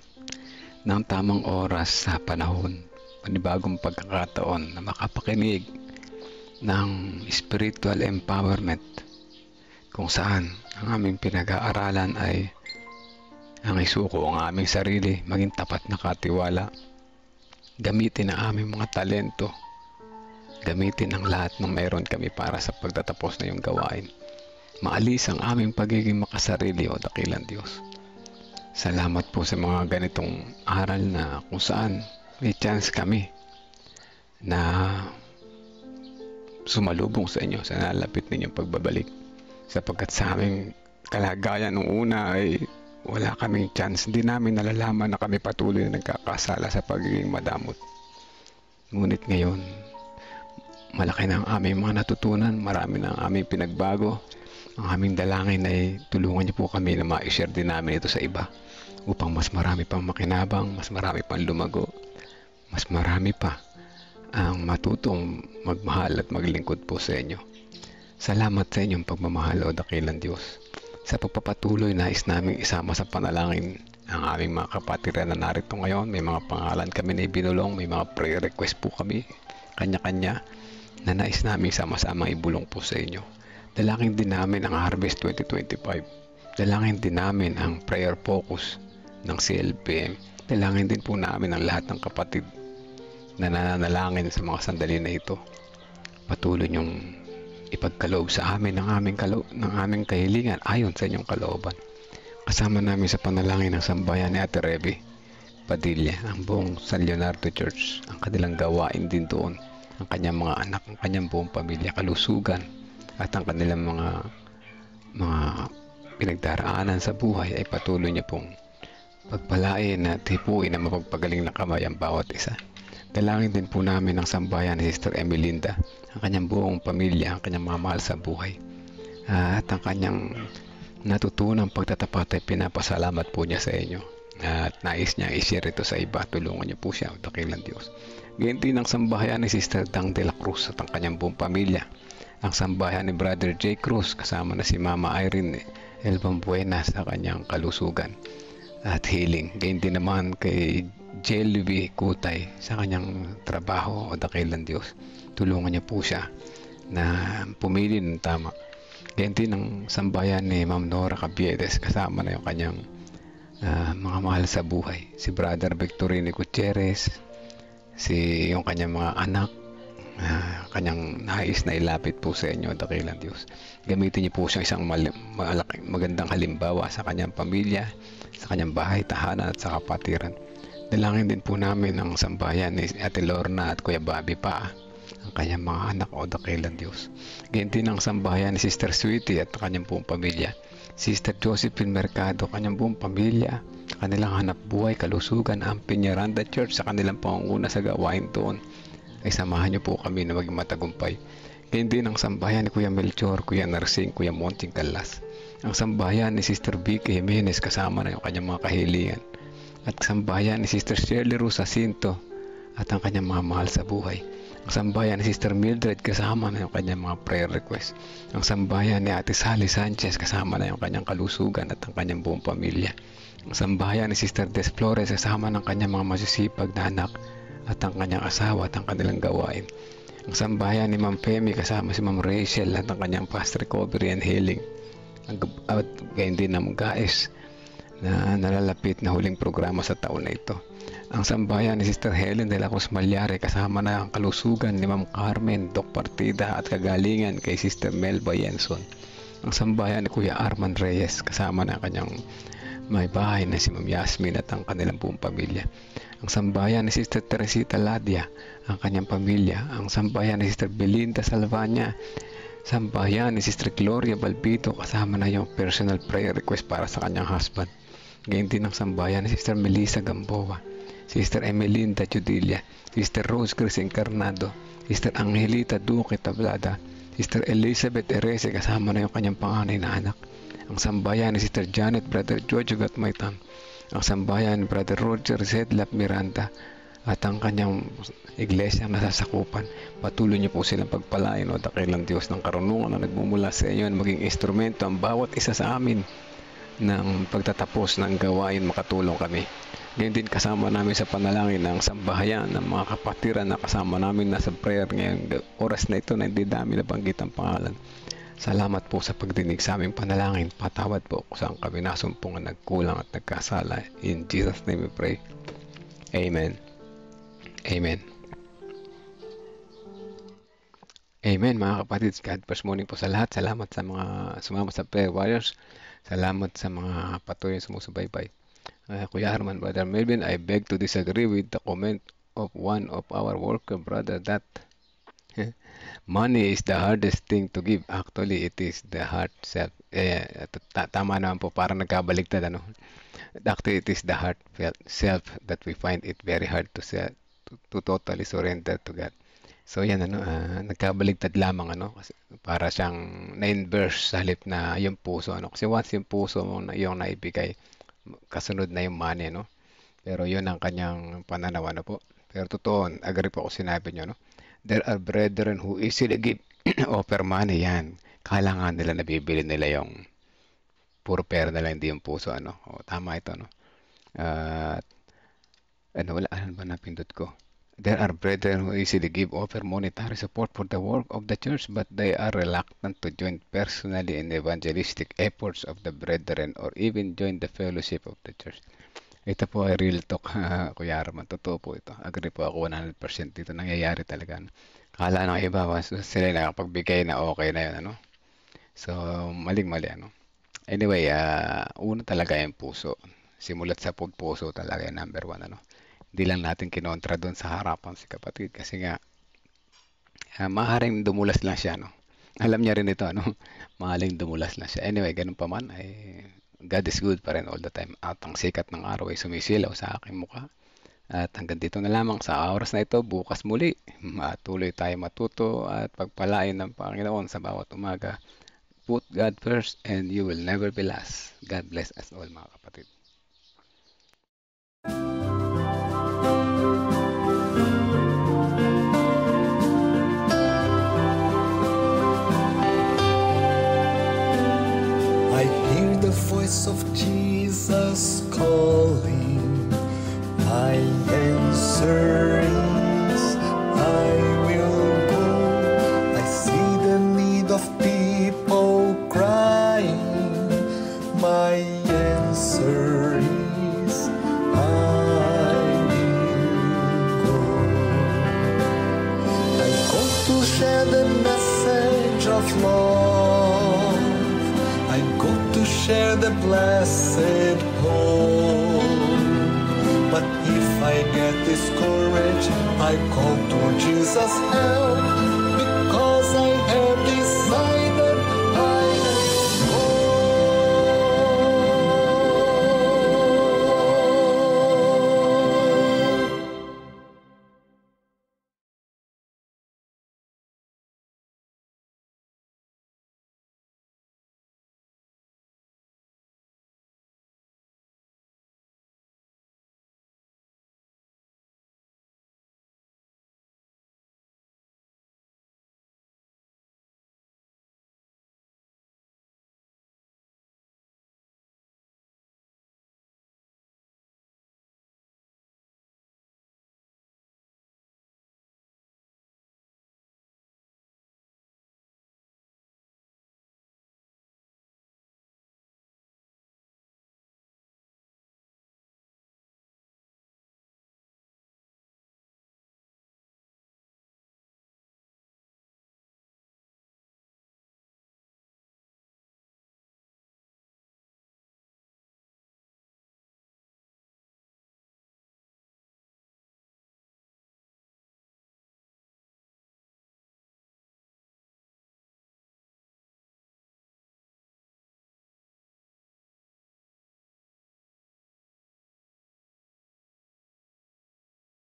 ng tamang oras sa panahon, panibagong pagkakataon na makapakinig ng spiritual empowerment, kung saan ang aming pinag-aaralan ay ang isuko ang aming sarili, maging tapat na katiwala, gamitin ang aming mga talento, gamitin ang lahat ng mayroon kami para sa pagtatapos na yung gawain. Maalis ang aming pagiging makasarili o dakilang Diyos. Salamat po sa mga ganitong aral na kung saan may chance kami na sumalubong sa inyo sa nalapit ninyong pagbabalik. Sapagkat sa aming kalagayan nung una ay wala kaming chance. Hindi namin nalalaman na kami patuloy na nagkakasala sa pagiging madamot. Ngunit ngayon, malaki na ang aming mga natutunan, marami na ang aming pinagbago. Ang aming dalangin ay tulungan niyo po kami na ma-share din namin ito sa iba upang mas marami pang makinabang, mas marami pang lumago, mas marami pa ang matutong magmahal at maglingkod po sa inyo. Salamat sa inyong pagmamahal o dakilang Diyos. Sa pagpapatuloy, nais namin isama sa panalangin ang aming mga kapatiran na narito ngayon. May mga pangalan kami na ibinulong, may mga prayer request po kami, kanya-kanya, na nais namin sama-sama ibulong po sa inyo. Dalangin din namin ang Harvest 2025. Dalangin din namin ang prayer focus ng CLPM. Dalangin din po namin ang lahat ng kapatid na nananalangin sa mga sandali na ito. Patuloy niyong ipagkaloob sa amin ng aming kahilingan ayon sa inyong kalooban. Kasama namin sa panalangin ng sambayan ni Ate Rebe Padilla, ang buong San Leonardo Church, ang kanilang gawain din doon, ang kanyang mga anak, ang kanyang buong pamilya, kalusugan, at ang kanilang mga pinagdaraanan sa buhay ay patuloy niya pong pagpalain at hipuin na mapagpagaling na kamay ang bawat isa. Dalangin din po namin ang sambahayan ni Sister Emelinda, ang kanyang buong pamilya, ang kanyang mga mahal sa buhay, at ang kanyang natutunang pagtatapat ay pinapasalamat po niya sa inyo. At nais niya i-share ito sa iba. Tulungan niyo po siya, o dakilang Diyos. Ganyan din ang sambahayan ni Sister Dang de la Cruz at ang kanyang buong pamilya. Ang sambahayan ni Brother J. Cruz kasama na si Mama Irene Elbambuena sa kanyang kalusugan at healing. Ganyan din naman kay JLV Kutay sa kanyang trabaho, o dakilang Diyos. Tulungan niya po siya na pumili ng tama. Ganyan din ang sambahayan ni Ma'am Nora Cabiedes kasama na yung kanyang mga mahal sa buhay. Si Brother Victorino Gutierrez, yung kanyang mga anak, kanyang nais na ilapit po sa inyo, dakilang Diyos. Gamitin niyo po siyang isang magandang halimbawa sa kanyang pamilya, sa kanyang bahay, tahanan at sa kapatiran. Dalangin din po namin ang sambahayan ni Ate Lorna at Kuya Bobby pa, ang kanyang mga anak, o dakilang Diyos. Ganyan din ang sambahayan ni Sister Sweetie at kanyang buong pamilya. Sister Josephine Mercado, kanyang buong pamilya, kanilang hanap buhay, kalusugan, ang Peñaranda Church sa kanilang pangunguna sa gawain doon. Ay samahan niyo po kami na maging matagumpay. Ganyan din ang sambahayan ni Kuya Melchor, Kuya Narsing, Kuya Monting Calas. Ang sambahayan ni Sister Vicky Jimenez kasama na yung kanyang mga kahilingan. At sambahayan ni Sister Shirley Ruz Jacinto at ang kanyang mga mahal sa buhay. Ang sambahayan ni Sister Mildred kasama na yung kanyang mga prayer request. Ang sambahayan ni Ate Sally Sanchez kasama na yung kanyang kalusugan at ang kanyang buong pamilya. Ang sambahayan ni Sister Des Flores kasama ng kanyang mga masisipag na anak at ang kanyang asawa at ang kanilang gawain. Ang sambahayan ni Ma'am Femi kasama si Ma'am Rachel at ang kanyang past recovery and healing. At gayon din ng guys na nalalapit na huling programa sa taon na ito. Ang sambahayan ni Sister Helen de la Cruz Malyari kasama na ang kalusugan ni Ma'am Carmen Doc Partida at kagalingan kay Sister Melba Yenson. Ang sambahayan ni Kuya Arman Reyes kasama na ang kanyang may bahay na si Ma'am Yasmin at ang kanilang buong pamilya. Ang sambahayan ni Sister Teresita Ladia, ang kanyang pamilya. Ang sambahayan ni Sister Belinda Salvania, sambahayan ni Sister Gloria Balbito kasama na yung personal prayer request para sa kanyang husband. Ganyan din ang sambahayan ni Sister Melissa Gamboa, Sister Emelinda Judilia, Sister Rose Chris Encarnado, Sister Angelita Duque Tablada, Sister Elizabeth Erese kasama na yung kanyang panganay na anak. Ang sambahayan ni Sister Janet Brother Jojo Gatmaitan, ang sambahayan ni Brother Roger Zedlap Miranda at ang kanyang iglesia nasasakupan. Patuloy niyo po silang pagpalain, o dakilang Diyos, ng karunungan na nagmumula sa inyo na maging instrumento ang bawat isa sa amin ng pagtatapos ng gawain, makatulong kami. Ganyan din kasama namin sa panalangin ng sambahayan ng mga kapatiran na kasama namin nasa prayer ngayong oras na ito na hindi dami nabanggit ang pangalan. Salamat po sa pagdinig sa aming panalangin. Patawad po kung saan kami nasumpungan, nagkulang at nagkasala. In Jesus' name we pray. Amen. Amen. Amen mga kapatid. God bless morning po sa lahat. Salamat sa mga sumama sa prayer warriors. Salamat sa mga patuloy sumusubaybay. Kuya Herman, Brother Melvin, I beg to disagree with the comment of one of our worker brother that money is the hardest thing to give. Actually, it is the heart self. Tama naman po, parang nagkabaligtad. Actually, it is the heart self that we find it very hard to totally surrender to God. So yan, nagkabaligtad lamang, kasi para siyang na-inverse sa halip na yung puso. Kasi once yung puso mo yung naibigay, kasunod na yung money, Pero yun ang kanyang pananaw, po. Pero totoo, agree po ako sinabi nyo, There are brethren who easily give offer money, yan. Kailangan nila nabibili nila yung puro pera nila, hindi yung puso, O, tama ito, wala, ano ba napindot ko? There are brethren who easily give offer monetary support for the work of the church, but they are reluctant to join personally in evangelistic efforts of the brethren or even join the fellowship of the church. Ito po ay real talk, Kuya Arman. Totoo po ito. Agree po ako 100% dito. Nangyayari talaga. Kala ng iba, sila nakapagbigay na okay na yun. So, maling-mali. Anyway, una talaga yung puso. Simulat sa puso talaga yung number one. Hindi lang natin kinontra doon sa harapan si kapatid kasi nga maaaring dumulas lang siya, Alam niya rin ito, maaaring dumulas lang siya. Anyway, ganun pa man, God is good pa rin all the time. At ang sikat ng araw ay sumisilaw sa aking mukha. At hanggang dito na lamang sa oras na ito, bukas muli, matuloy tayo matuto at pagpalain ng Panginoon sa bawat umaga. Put God first and you will never be last. God bless us all, mga kapatid. I hear the voice of Jesus calling. My answer is, I will go. I see the need of people crying. My answer is, I will go. I go to share the message of love. I go to share the blessed hope. But if I get discouraged, I call to Jesus' help.